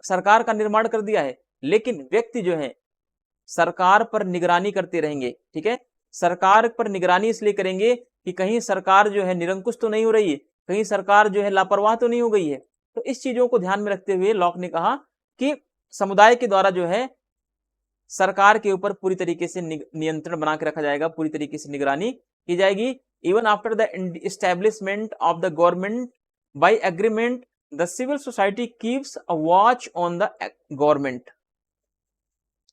सरकार का निर्माण कर दिया है, लेकिन व्यक्ति जो है सरकार पर निगरानी करते रहेंगे। ठीक है, सरकार पर निगरानी इसलिए करेंगे कि कहीं सरकार जो है निरंकुश तो नहीं हो रही है, कहीं सरकार जो है लापरवाह तो नहीं हो गई है। तो इस चीजों को ध्यान में रखते हुए लॉक ने कहा कि समुदाय के द्वारा जो है सरकार के ऊपर पूरी तरीके से नियंत्रण बना के रखा जाएगा, पूरी तरीके से निगरानी की जाएगी। Even after the establishment of the government by agreement, the civil society keeps a watch on the government.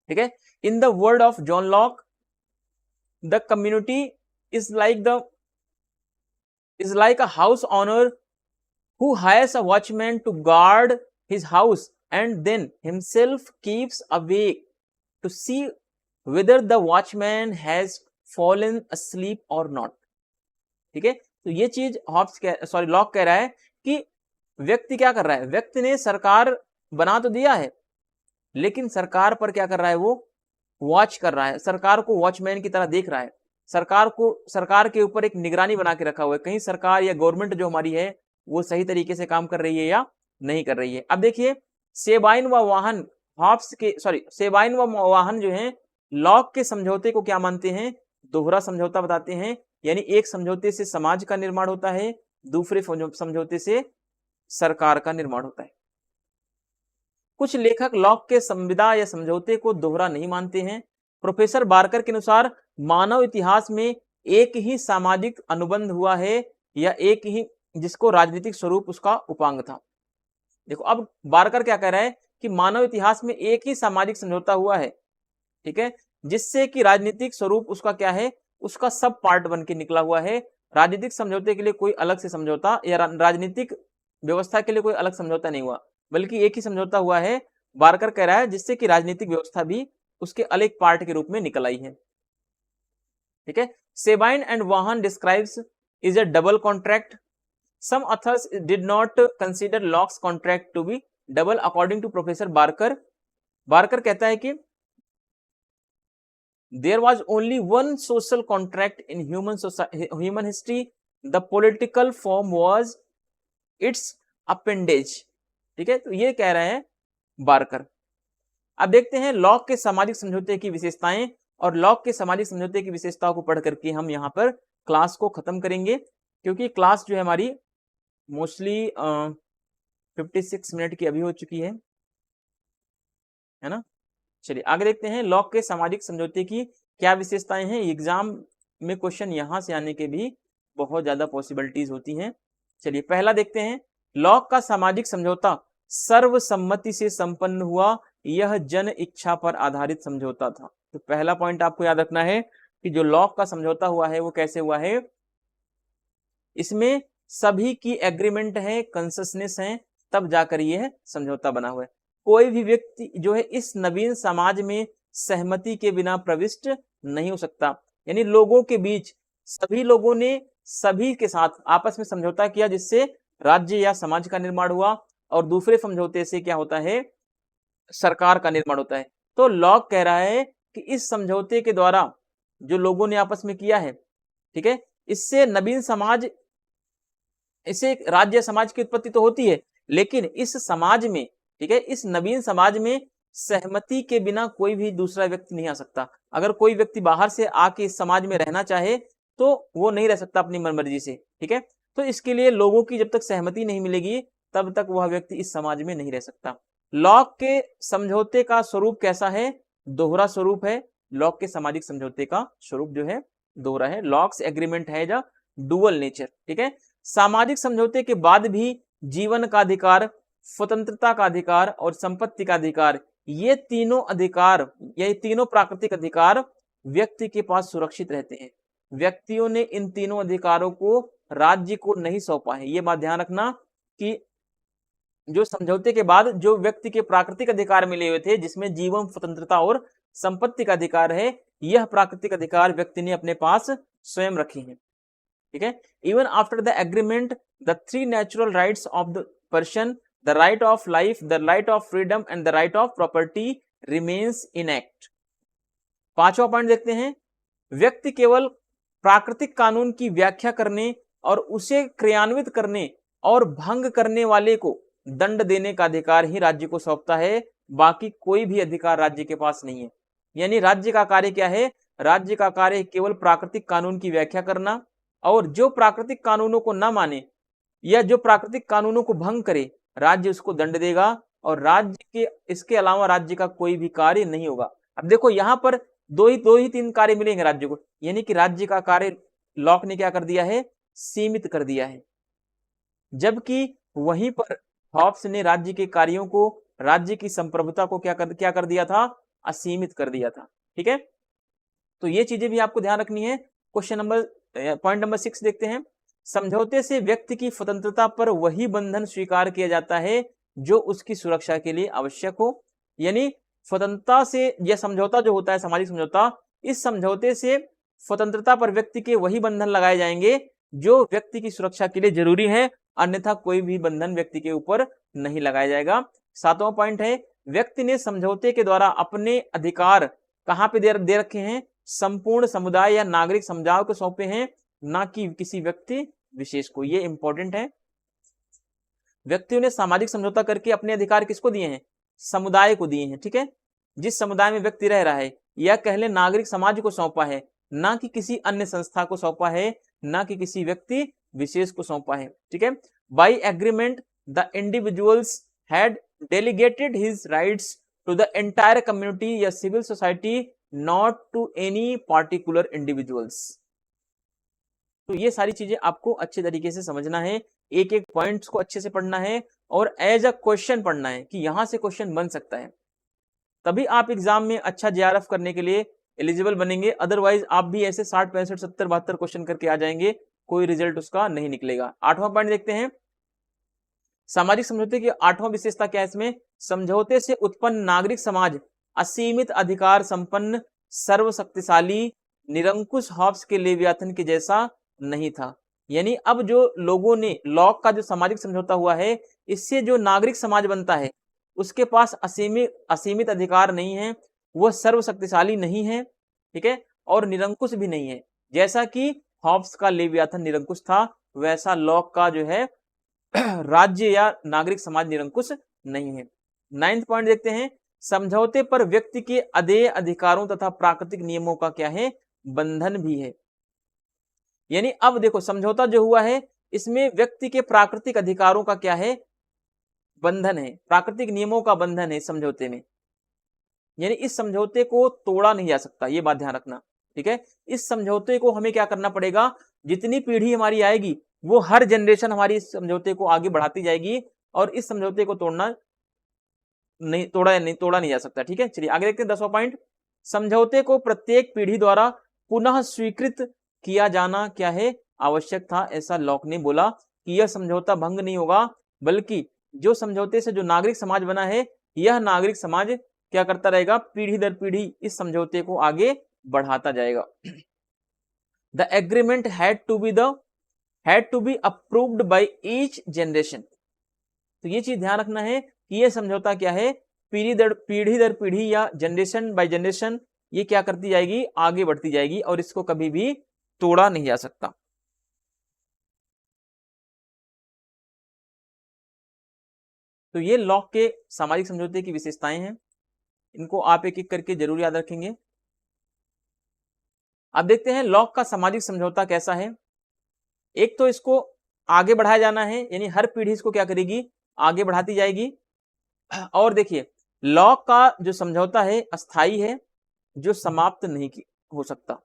ठीक है, in the word of John Locke, the community is like a house owner who hires a watchman to guard his house and then himself keeps awake to see whether the watchman has fallen asleep or not। ठीक है, तो ये चीज lock कह रहा है कि व्यक्ति क्या कर रहा है, व्यक्ति ने सरकार बना तो दिया है, लेकिन सरकार पर क्या कर रहा है, वो वॉच कर रहा है, सरकार को वॉचमैन की तरह देख रहा है, सरकार के ऊपर एक निगरानी बना के रखा हुआ है, कहीं सरकार या गवर्नमेंट जो हमारी है वो सही तरीके से काम कर रही है या नहीं कर रही है। अब देखिए, सेबाइन व वाहन सेबाइन व वाहन जो है लॉक के समझौते को क्या मानते हैं, दोहरा समझौता बताते हैं, यानी एक समझौते से समाज का निर्माण होता है, दूसरे समझौते से सरकार का निर्माण होता है। कुछ लेखक लॉक के संविदा या समझौते को दोहरा नहीं मानते हैं। प्रोफेसर बारकर के अनुसार मानव इतिहास में एक ही सामाजिक अनुबंध हुआ है या एक ही जिसको राजनीतिक स्वरूप उसका उपांग था। देखो अब बारकर क्या कह रहा है कि मानव इतिहास में एक ही सामाजिक समझौता हुआ है, ठीक है, जिससे कि राजनीतिक स्वरूप उसका क्या है, उसका सब पार्ट बन के निकला हुआ है। राजनीतिक समझौते के लिए कोई अलग से समझौता या राजनीतिक व्यवस्था के लिए कोई अलग समझौता नहीं हुआ, बल्कि एक ही समझौता हुआ है, बारकर कह रहा है, जिससे कि राजनीतिक व्यवस्था भी उसके अलग पार्ट के रूप में निकल आई है। ठीक है, Sabine and Vaughan describes is a double contract. Some authors did not consider Locke's contract to be double according to professor Barker. Barker कहता है कि there was only one social contract in human history, the political form was its appendage। ठीक है, तो ये कह रहे हैं बारकर। अब देखते हैं लॉक के सामाजिक समझौते की विशेषताएं, और लॉक के सामाजिक समझौते की विशेषताओं को पढ़ करके हम यहाँ पर क्लास को खत्म करेंगे, क्योंकि क्लास जो है हमारी मोस्टली 56 मिनट की अभी हो चुकी है ना। चलिए आगे देखते हैं लॉक के सामाजिक समझौते की क्या विशेषताएं हैं। एग्जाम में क्वेश्चन यहां से आने के भी बहुत ज्यादा पॉसिबिलिटीज होती हैं। चलिए पहला देखते हैं, लॉक का सामाजिक समझौता सर्वसम्मति से संपन्न हुआ, यह जन इच्छा पर आधारित समझौता था। तो पहला पॉइंट आपको याद रखना है कि जो लॉक का समझौता हुआ है वो कैसे हुआ है, इसमें सभी की एग्रीमेंट है, कंसेशनेस है, तब जाकर यह समझौता बना हुआ है। कोई भी व्यक्ति जो है इस नवीन समाज में सहमति के बिना प्रविष्ट नहीं हो सकता, यानी लोगों के बीच सभी लोगों ने सभी के साथ आपस में समझौता किया, जिससे राज्य या समाज का निर्माण हुआ, और दूसरे समझौते से क्या होता है, सरकार का निर्माण होता है। तो लॉक कह रहा है कि इस समझौते के द्वारा जो लोगों ने आपस में किया है, ठीक है, इससे नवीन समाज, इससे राज्य समाज की उत्पत्ति तो होती है, लेकिन इस समाज में, ठीक है, इस नवीन समाज में सहमति के बिना कोई भी दूसरा व्यक्ति नहीं आ सकता। अगर कोई व्यक्ति बाहर से आके इस समाज में रहना चाहे तो वो नहीं रह सकता अपनी मनमर्जी से, ठीक है। तो इसके लिए लोगों की जब तक सहमति नहीं मिलेगी तब तक वह व्यक्ति इस समाज में नहीं रह सकता। लॉक के समझौते का स्वरूप कैसा है, दोहरा स्वरूप है। लॉक के सामाजिक समझौते का स्वरूप जो है दोहरा है। लॉक्स एग्रीमेंट है ज डुअल नेचर, ठीक है। सामाजिक समझौते के बाद भी जीवन का अधिकार, स्वतंत्रता का अधिकार और संपत्ति का अधिकार, ये तीनों अधिकार, ये तीनों प्राकृतिक अधिकार व्यक्ति के पास सुरक्षित रहते हैं। व्यक्तियों ने इन तीनों अधिकारों को राज्य को नहीं सौंपा है। ये बात ध्यान रखना कि जो समझौते के बाद जो व्यक्ति के प्राकृतिक अधिकार मिले हुए थे, जिसमें जीवन, स्वतंत्रता और संपत्ति का अधिकार है, यह प्राकृतिक अधिकार व्यक्ति ने अपने पास स्वयं रखे हैं, ठीक है। Even after the agreement the three natural rights of the person, the right of life, the right of freedom and the right of property remains intact। पांचवा पॉइंट देखते हैं, व्यक्ति केवल प्राकृतिक कानून की व्याख्या करने और उसे क्रियान्वित करने और भंग करने वाले को दंड देने का अधिकार ही राज्य को सौंपता है, बाकी कोई भी अधिकार राज्य के पास नहीं है। यानी राज्य का कार्य क्या है, राज्य का कार्य केवल प्राकृतिक कानून की व्याख्या करना, और जो प्राकृतिक कानूनों को न माने या जो प्राकृतिक कानूनों को भंग करे, राज्य उसको दंड देगा, और राज्य के इसके अलावा राज्य का कोई भी कार्य नहीं होगा। अब देखो यहाँ पर दो ही तीन कार्य मिलेंगे राज्य को, यानी कि राज्य का कार्य लॉक ने क्या कर दिया है, सीमित कर दिया है, जबकि वहीं पर हॉब्स ने राज्य के कार्यों को, राज्य की संप्रभुता को क्या कर दिया था, असीमित कर दिया था, ठीक है। तो ये चीजें भी आपको ध्यान रखनी है। पॉइंट नंबर 6 देखते हैं, समझौते से व्यक्ति की स्वतंत्रता पर वही बंधन स्वीकार किया जाता है जो उसकी सुरक्षा के लिए आवश्यक हो। यानी स्वतंत्रता से यह समझौता जो होता है, सामाजिक समझौता, इस समझौते से स्वतंत्रता पर व्यक्ति के वही बंधन लगाए जाएंगे जो व्यक्ति की सुरक्षा के लिए जरूरी है, अन्यथा कोई भी बंधन व्यक्ति के ऊपर नहीं लगाया जाएगा। सातवां पॉइंट है, व्यक्ति ने समझौते के द्वारा अपने अधिकार कहां पे दे रखे हैं, संपूर्ण समुदाय या नागरिक समुदाय को सौंपे हैं, ना कि किसी व्यक्ति विशेष को। ये इंपॉर्टेंट है। व्यक्तियों ने सामाजिक समझौता करके अपने अधिकार किसको दिए हैं, समुदाय को दिए हैं, ठीक है। जिस समुदाय में व्यक्ति रह रहा है, या कह ले नागरिक समाज को सौंपा है, ना कि किसी अन्य संस्था को सौंपा है, ना कि किसी व्यक्ति विशेष को सौंपा है। ठीक है, by agreement the individuals had delegated his rights to the entire community या civil society, not to any particular individuals. तो ये सारी चीजें आपको अच्छे तरीके से समझना है, एक एक पॉइंट्स को अच्छे से पढ़ना है और एज अ क्वेश्चन पढ़ना है कि यहां से क्वेश्चन बन सकता है, तभी आप एग्जाम में अच्छा जेआरएफ करने के लिए एलिजिबल बनेंगे। अदरवाइज आप भी ऐसे 60 65 70 72 क्वेश्चन करके आ जाएंगे, कोई रिजल्ट उसका नहीं निकलेगा। 8वां पॉइंट देखते हैं, सामाजिक समझौते की 8वां विशेषता क्या है इसमें, समझौते से उत्पन्न नागरिक समाज असीमित अधिकार संपन्न, सर्वशक्तिशाली, निरंकुश हॉब्स के लेवियाथन के जैसा नहीं था। यानी अब जो लोगों ने लॉक का जो सामाजिक समझौता हुआ है, इससे जो नागरिक समाज बनता है उसके पास असीमित अधिकार नहीं है, वह सर्वशक्तिशाली नहीं है, ठीक है, और निरंकुश भी नहीं है। जैसा कि हॉब्स का लेवियाथन निरंकुश था, वैसा लॉक का जो है राज्य या नागरिक समाज निरंकुश नहीं है। 9वां पॉइंट देखते हैं, समझौते पर व्यक्ति के अदेय अधिकारों तथा प्राकृतिक नियमों का क्या है, बंधन भी है। यानी अब देखो समझौता जो हुआ है इसमें व्यक्ति के प्राकृतिक अधिकारों का क्या है, बंधन है, प्राकृतिक नियमों का बंधन है समझौते में। यानी इस समझौते को तोड़ा नहीं जा सकता, ये बात ध्यान रखना। ठीक है, इस समझौते को हमें क्या करना पड़ेगा, जितनी पीढ़ी हमारी आएगी वो हर जनरेशन हमारी इस समझौते को आगे बढ़ाती जाएगी और इस समझौते को तोड़ा नहीं जा सकता। ठीक है, चलिए आगे देखते हैं 10वां पॉइंट, समझौते को प्रत्येक पीढ़ी द्वारा पुनः स्वीकृत किया जाना क्या है, आवश्यक था। ऐसा लॉक ने बोला कि यह समझौता भंग नहीं होगा, बल्कि जो समझौते से जो नागरिक समाज बना है, यह नागरिक समाज क्या करता रहेगा, पीढ़ी दर पीढ़ी इस समझौते को आगे बढ़ाता जाएगा। The agreement had to be approved by each generation. तो ये चीज ध्यान रखना है कि यह समझौता क्या है, पीढ़ी दर पीढ़ी या जनरेशन बाय जनरेशन ये क्या करती जाएगी, आगे बढ़ती जाएगी और इसको कभी भी तोड़ा नहीं जा सकता। तो ये लॉक के सामाजिक समझौते की विशेषताएं हैं, इनको आप एक एक करके जरूर याद रखेंगे। अब देखते हैं लॉक का सामाजिक समझौता कैसा है। एक तो इसको आगे बढ़ाया जाना है, यानी हर पीढ़ी इसको क्या करेगी, आगे बढ़ाती जाएगी। और देखिए लॉक का जो समझौता है अस्थाई है, जो समाप्त नहीं हो सकता,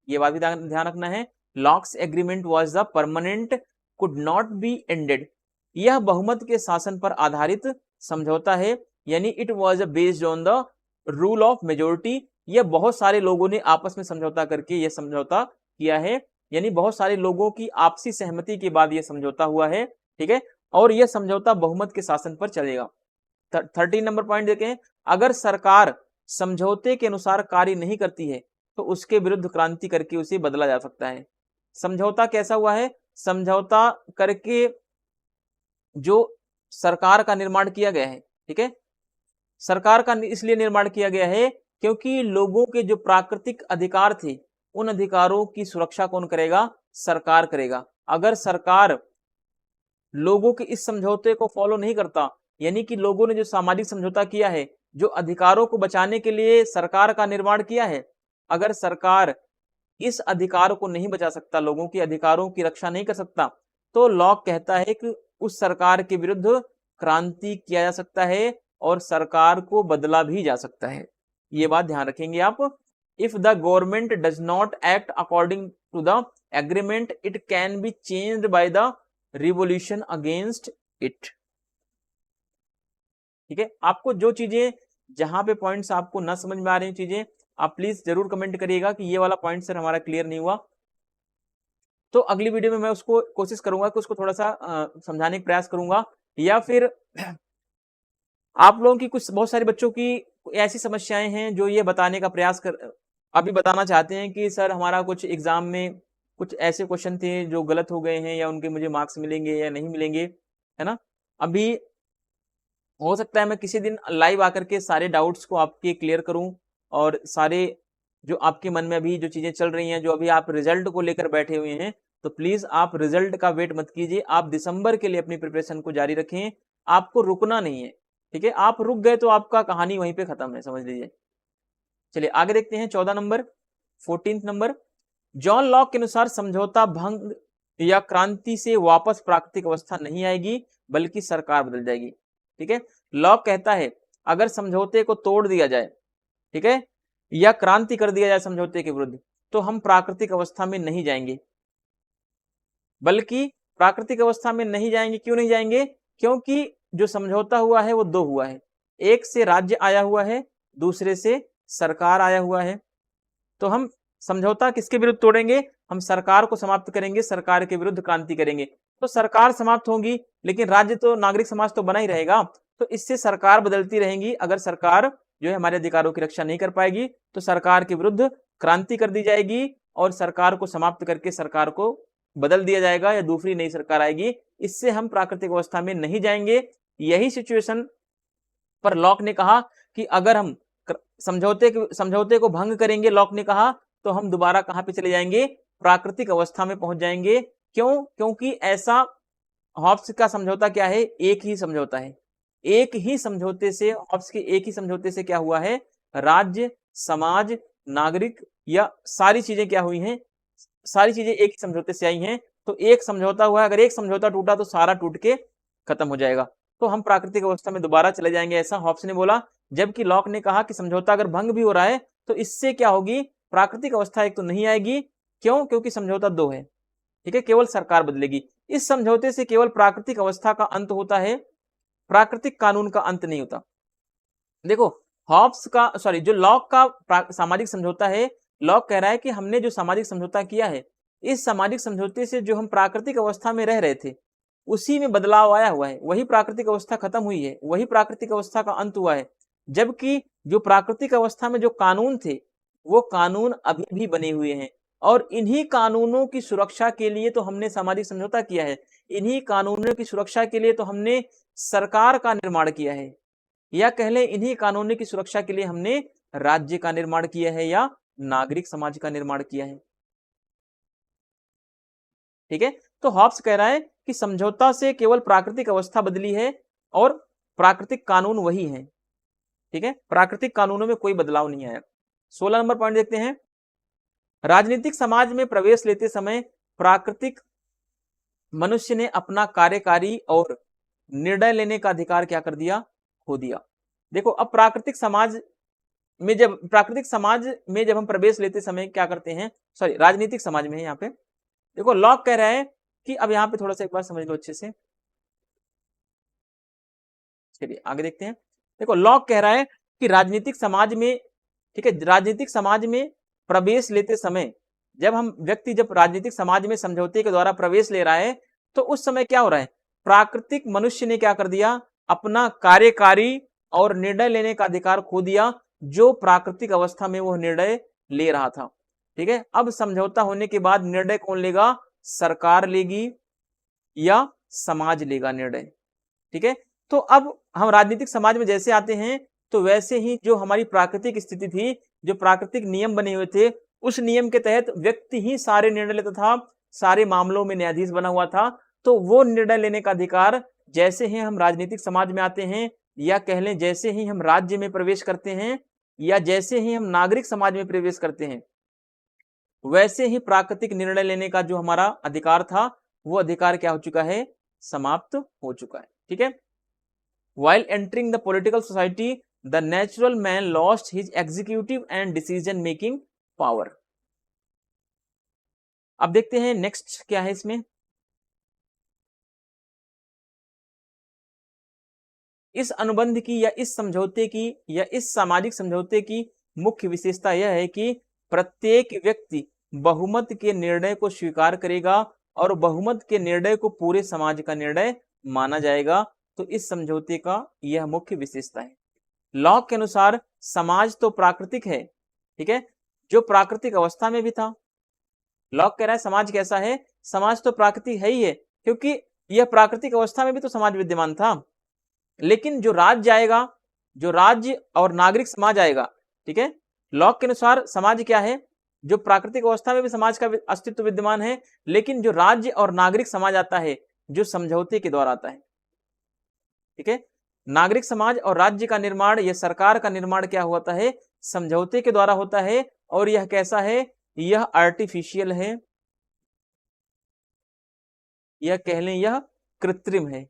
ये बात भी ध्यान रखना है। Locks agreement was the permanent, could not be ended. यह बहुमत के शासन पर आधारित समझौता है, यानी it was based on the rule of majority. यह बहुत सारे लोगों ने आपस में समझौता करके यह समझौता किया है, यानी बहुत सारे लोगों की आपसी सहमति के बाद यह समझौता हुआ है। ठीक है, और यह समझौता बहुमत के शासन पर चलेगा। 13 नंबर पॉइंट देखें, अगर सरकार समझौते के अनुसार कार्य नहीं करती है तो उसके विरुद्ध क्रांति करके उसे बदला जा सकता है। समझौता कैसा हुआ है, समझौता करके जो सरकार का निर्माण किया गया है, ठीक है, सरकार का इसलिए निर्माण किया गया है क्योंकि लोगों के जो प्राकृतिक अधिकार थे उन अधिकारों की सुरक्षा कौन करेगा, सरकार करेगा। अगर सरकार लोगों के इस समझौते को फॉलो नहीं करता, यानी कि लोगों ने जो सामाजिक समझौता किया है, जो अधिकारों को बचाने के लिए सरकार का निर्माण किया है, अगर सरकार इस अधिकार को नहीं बचा सकता, लोगों के अधिकारों की रक्षा नहीं कर सकता, तो लॉक कहता है कि उस सरकार के विरुद्ध क्रांति किया जा सकता है और सरकार को बदला भी जा सकता है। ये बात ध्यान रखेंगे आप। If the government does not act according to the agreement, it can be changed by the revolution against it. ठीक है, आपको जो चीजें जहां पे पॉइंट्स आपको ना समझ में आ रही चीजें, आप प्लीज जरूर कमेंट करिएगा कि ये वाला पॉइंट सर हमारा क्लियर नहीं हुआ। तो अगली वीडियो में मैं उसको कोशिश करूंगा कि उसको थोड़ा सा समझाने का प्रयास करूंगा, या फिर आप लोगों की कुछ बहुत सारे बच्चों की ऐसी समस्याएं हैं जो ये बताने का प्रयास अभी बताना चाहते हैं कि सर हमारा कुछ एग्जाम में कुछ ऐसे क्वेश्चन थे जो गलत हो गए हैं, या उनके मुझे मार्क्स मिलेंगे या नहीं मिलेंगे, है ना। अभी हो सकता है मैं किसी दिन लाइव आकर के सारे डाउट्स को आपके क्लियर करूं, और सारे जो आपके मन में अभी जो चीजें चल रही हैं, जो अभी आप रिजल्ट को लेकर बैठे हुए हैं, तो प्लीज आप रिजल्ट का वेट मत कीजिए, आप दिसंबर के लिए अपनी प्रिपरेशन को जारी रखें, आपको रुकना नहीं है। ठीक है, आप रुक गए तो आपका कहानी वहीं पे खत्म है, समझ लीजिए। चलिए आगे देखते हैं 14 नंबर, 14 नंबर, जॉन लॉक के अनुसार समझौता भंग या क्रांति से वापस प्राकृतिक अवस्था नहीं आएगी बल्कि सरकार बदल जाएगी। ठीक है, लॉक कहता है अगर समझौते को तोड़ दिया जाए, ठीक है, या क्रांति कर दिया जाए समझौते के विरुद्ध, तो हम प्राकृतिक अवस्था में नहीं जाएंगे, बल्कि प्राकृतिक अवस्था में नहीं जाएंगे। क्यों नहीं जाएंगे? क्योंकि जो समझौता हुआ है वो दो हुआ है, एक से राज्य आया हुआ है, दूसरे से सरकार आया हुआ है। तो हम समझौता किसके विरुद्ध तोड़ेंगे? हम सरकार को समाप्त करेंगे, सरकार के विरुद्ध क्रांति करेंगे। तो सरकार समाप्त होगी लेकिन राज्य तो, नागरिक समाज तो बना ही रहेगा। तो इससे सरकार बदलती रहेंगी। अगर सरकार जो है हमारे अधिकारों की रक्षा नहीं कर पाएगी तो सरकार के विरुद्ध क्रांति कर दी जाएगी और सरकार को समाप्त करके सरकार को बदल दिया जाएगा या दूसरी नई सरकार आएगी। इससे हम प्राकृतिक अवस्था में नहीं जाएंगे। यही सिचुएशन पर लॉक ने कहा कि अगर हम समझौते को भंग करेंगे, लॉक ने कहा, तो हम दोबारा कहां पे चले जाएंगे? प्राकृतिक अवस्था में पहुंच जाएंगे। क्यों? क्योंकि ऐसा हॉब्स का समझौता क्या है? एक ही समझौता है। एक ही समझौते से, हॉब्स के एक ही समझौते से क्या हुआ है? राज्य, समाज, नागरिक या सारी चीजें क्या हुई हैं? सारी चीजें एक ही समझौते से आई हैं। तो एक समझौता हुआ है, अगर एक समझौता टूटा तो सारा टूट के खत्म हो जाएगा। तो हम प्राकृतिक अवस्था में दोबारा चले जाएंगे, ऐसा हॉब्स ने बोला। जबकि लॉक ने कहा कि समझौता अगर भंग भी हो रहा है तो इससे क्या होगी? प्राकृतिक अवस्था एक तो नहीं आएगी। क्यों? क्योंकि समझौता दो है, ठीक है, केवल सरकार बदलेगी। इस समझौते से केवल प्राकृतिक अवस्था का अंत होता है, प्राकृतिक कानून का अंत नहीं होता। देखो, हॉब्स का जो लॉक का सामाजिक समझौता है, लॉक कह रहा है कि हमने जो सामाजिक समझौता किया है, इस सामाजिक समझौते से जो हम प्राकृतिक अवस्था में रह रहे थे उसी में बदलाव आया हुआ है, वही प्राकृतिक अवस्था खत्म हुई है, वही प्राकृतिक अवस्था का अंत हुआ है। जबकि जो प्राकृतिक अवस्था में जो कानून थे वो कानून अभी भी बने हुए हैं और इन्हीं कानूनों की सुरक्षा के लिए तो हमने सामाजिक समझौता किया है। इन्हीं कानूनों की सुरक्षा के लिए तो हमने सरकार का निर्माण किया है, या कह लें इन्हीं कानूनों की सुरक्षा के लिए हमने राज्य का निर्माण किया है या नागरिक समाज का निर्माण किया है। ठीक है, तो हॉब्स कह रहा है कि समझौता से केवल प्राकृतिक अवस्था बदली है और प्राकृतिक कानून वही है। ठीक है, प्राकृतिक कानूनों में कोई बदलाव नहीं आया। 16 नंबर पॉइंट देखते हैं। राजनीतिक समाज में प्रवेश लेते समय प्राकृतिक मनुष्य ने अपना कार्यकारी और निर्णय लेने का अधिकार क्या कर दिया? खो दिया। देखो, अब प्राकृतिक समाज में जब हम प्रवेश लेते समय क्या करते हैं? राजनीतिक समाज में है यहाँ पे। देखो, लॉक कह रहा है कि, अब यहाँ पे थोड़ा सा एक बार समझ लो अच्छे से, चलिए आगे देखते हैं। देखो, लॉक कह रहा है कि राजनीतिक समाज में, ठीक है, राजनीतिक समाज में प्रवेश लेते समय जब राजनीतिक समाज में समझौते के द्वारा प्रवेश ले रहा है तो उस समय क्या हो रहा है? प्राकृतिक मनुष्य ने क्या कर दिया? अपना कार्यकारी और निर्णय लेने का अधिकार खो दिया, जो प्राकृतिक अवस्था में वो निर्णय ले रहा था। ठीक है, अब समझौता होने के बाद निर्णय कौन लेगा? सरकार लेगी या समाज लेगा निर्णय। ठीक है, तो अब हम राजनीतिक समाज में जैसे आते हैं तो वैसे ही जो हमारी प्राकृतिक स्थिति थी, जो प्राकृतिक नियम बने हुए थे, उस नियम के तहत व्यक्ति ही सारे निर्णय लेता था, सारे मामलों में न्यायाधीश बना हुआ था। तो वो निर्णय लेने का अधिकार जैसे ही हम राजनीतिक समाज में आते हैं, या कह लें जैसे ही हम राज्य में प्रवेश करते हैं, या जैसे ही हम नागरिक समाज में प्रवेश करते हैं, वैसे ही प्राकृतिक निर्णय लेने का जो हमारा अधिकार था वो अधिकार क्या हो चुका है? समाप्त हो चुका है। ठीक है, while entering the political society the natural man lost his executive and decision making power। अब देखते हैं नेक्स्ट क्या है इसमें। इस अनुबंध की या इस समझौते की या इस सामाजिक समझौते की मुख्य विशेषता यह है कि प्रत्येक व्यक्ति बहुमत के निर्णय को स्वीकार करेगा और बहुमत के निर्णय को पूरे समाज का निर्णय माना जाएगा। तो इस समझौते का यह मुख्य विशेषता है। लॉक के अनुसार समाज तो प्राकृतिक है, ठीक है, जो प्राकृतिक अवस्था में भी था। लॉक कह रहा है समाज कैसा है? समाज तो प्राकृतिक है ही है, क्योंकि यह प्राकृतिक अवस्था में भी तो समाज विद्यमान था। लेकिन जो राज्य आएगा, जो राज्य और नागरिक समाज आएगा, ठीक है, लॉक के अनुसार समाज क्या है? जो प्राकृतिक अवस्था में भी समाज का अस्तित्व विद्यमान है, लेकिन जो राज्य और नागरिक समाज आता है जो समझौते के द्वारा आता है। ठीक है, नागरिक समाज और राज्य का निर्माण या सरकार का निर्माण क्या होता है? समझौते के द्वारा होता है। और यह कैसा है, यह आर्टिफिशियल है, यह कह लें यह कृत्रिम है।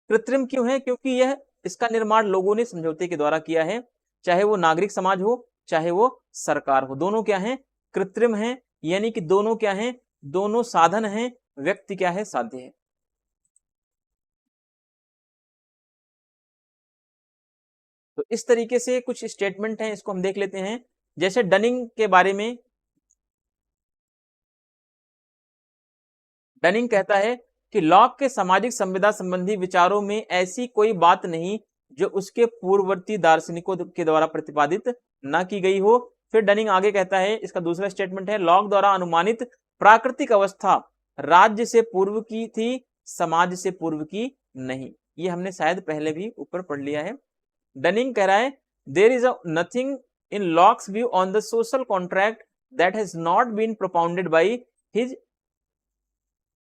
कृत्रिम क्यों है, क्योंकि यह इसका निर्माण लोगों ने समझौते के द्वारा किया है, चाहे वो नागरिक समाज हो चाहे वो सरकार हो, दोनों क्या है, कृत्रिम है, यानी कि दोनों क्या है, दोनों साधन हैं, व्यक्ति क्या है, साध्य है। तो इस तरीके से कुछ स्टेटमेंट हैं, इसको हम देख लेते हैं। जैसे डनिंग के बारे में, डनिंग कहता है कि लॉक के सामाजिक संविदा संबंधी विचारों में ऐसी कोई बात नहीं जो उसके पूर्ववर्ती दार्शनिकों के द्वारा प्रतिपादित न की गई हो। फिर डनिंग आगे कहता है, इसका दूसरा स्टेटमेंट है, लॉक द्वारा अनुमानित प्राकृतिक अवस्था राज्य से पूर्व की थी, समाज से पूर्व की नहीं। ये हमने शायद पहले भी ऊपर पढ़ लिया है। डनिंग कह रहा है, there is nothing in Locke's view on the social contract that has not been propounded by his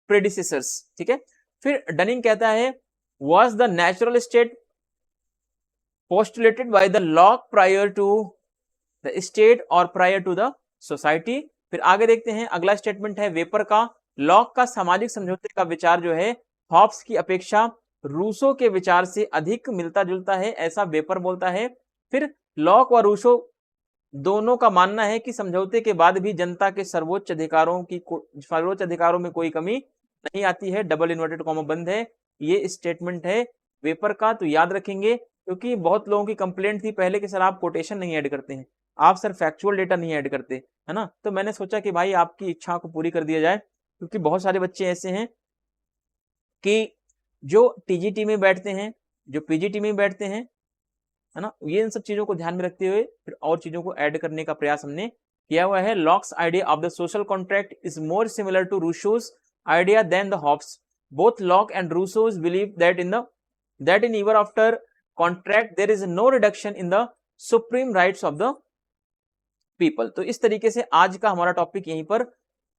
predecessors. ठीक है। फिर डनिंग कहता है, was the natural state postulated by the locke prior to the state or prior to the society। फिर आगे देखते हैं, अगला स्टेटमेंट है वेपर का, लॉक का सामाजिक समझौते का विचार जो है हॉब्स की अपेक्षा रूसो के विचार से अधिक मिलता जुलता है, ऐसा वेपर बोलता है। फिर लॉक व रूसो दोनों का मानना है कि समझौते के बाद भी जनता के सर्वोच्च अधिकारों में कोई कमी नहीं आती है, डबल इन्वर्टेड कॉमा बंद है। ये स्टेटमेंट है वेपर का, तो याद रखेंगे, क्योंकि बहुत लोगों की कंप्लेंट थी पहले कि सर आप कोटेशन नहीं ऐड करते हैं, आप सर फैक्चुअल डेटा नहीं ऐड करते, है ना। तो मैंने सोचा कि भाई आपकी इच्छा को पूरी कर दिया जाए, क्योंकि बहुत सारे बच्चे ऐसे हैं कि जो टीजीटी में बैठते हैं, जो पीजीटी में बैठते हैं, है ना, ये इन सब चीजों को ध्यान में रखते हुए फिर और चीजों को ऐड करने का प्रयास हमने किया हुआ है। Locke's idea of the social contract is more similar to Rousseau's idea than the Hobbes. Both Locke and Rousseau believe that in ever after contract there is no reduction in the supreme rights of the people। तो इस तरीके से आज का हमारा topic यहीं पर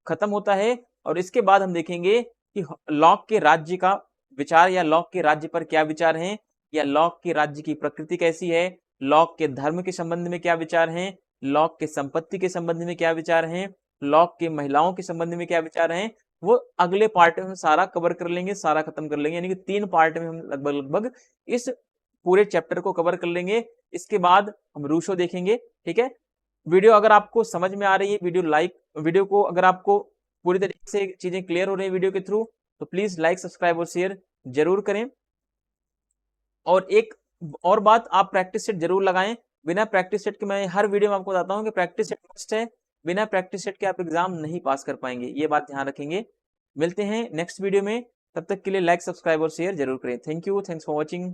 खत्म होता है, और इसके बाद हम देखेंगे कि लॉक के राज्य का विचार या लॉक के राज्य पर क्या विचार हैं, या लॉक के राज्य की प्रकृति कैसी है, लॉक के धर्म के संबंध में क्या विचार हैं, लॉक के संपत्ति के संबंध में क्या विचार हैं, लॉक के महिलाओं के संबंध में क्या विचार हैं, वो अगले पार्ट में हम सारा कवर कर लेंगे, सारा खत्म कर लेंगे, यानी कि 3 पार्ट में हम लगभग इस पूरे चैप्टर को कवर कर लेंगे। इसके बाद हम रूसो देखेंगे। ठीक है। वीडियो अगर आपको समझ में आ रही है, वीडियो को अगर आपको पूरी तरीके से चीजें क्लियर हो रही है वीडियो के थ्रू, तो प्लीज लाइक, सब्सक्राइब और शेयर जरूर करें। और एक और बात, आप प्रैक्टिस सेट जरूर लगाएं। बिना प्रैक्टिस सेट के मैं हर वीडियो में आपको बताता हूं कि प्रैक्टिस सेट मस्ट है, बिना प्रैक्टिस सेट के आप एग्जाम नहीं पास कर पाएंगे, ये बात ध्यान रखेंगे। मिलते हैं नेक्स्ट वीडियो में, तब तक के लिए लाइक, सब्सक्राइब और शेयर जरूर करें। Thank you, thanks for watching.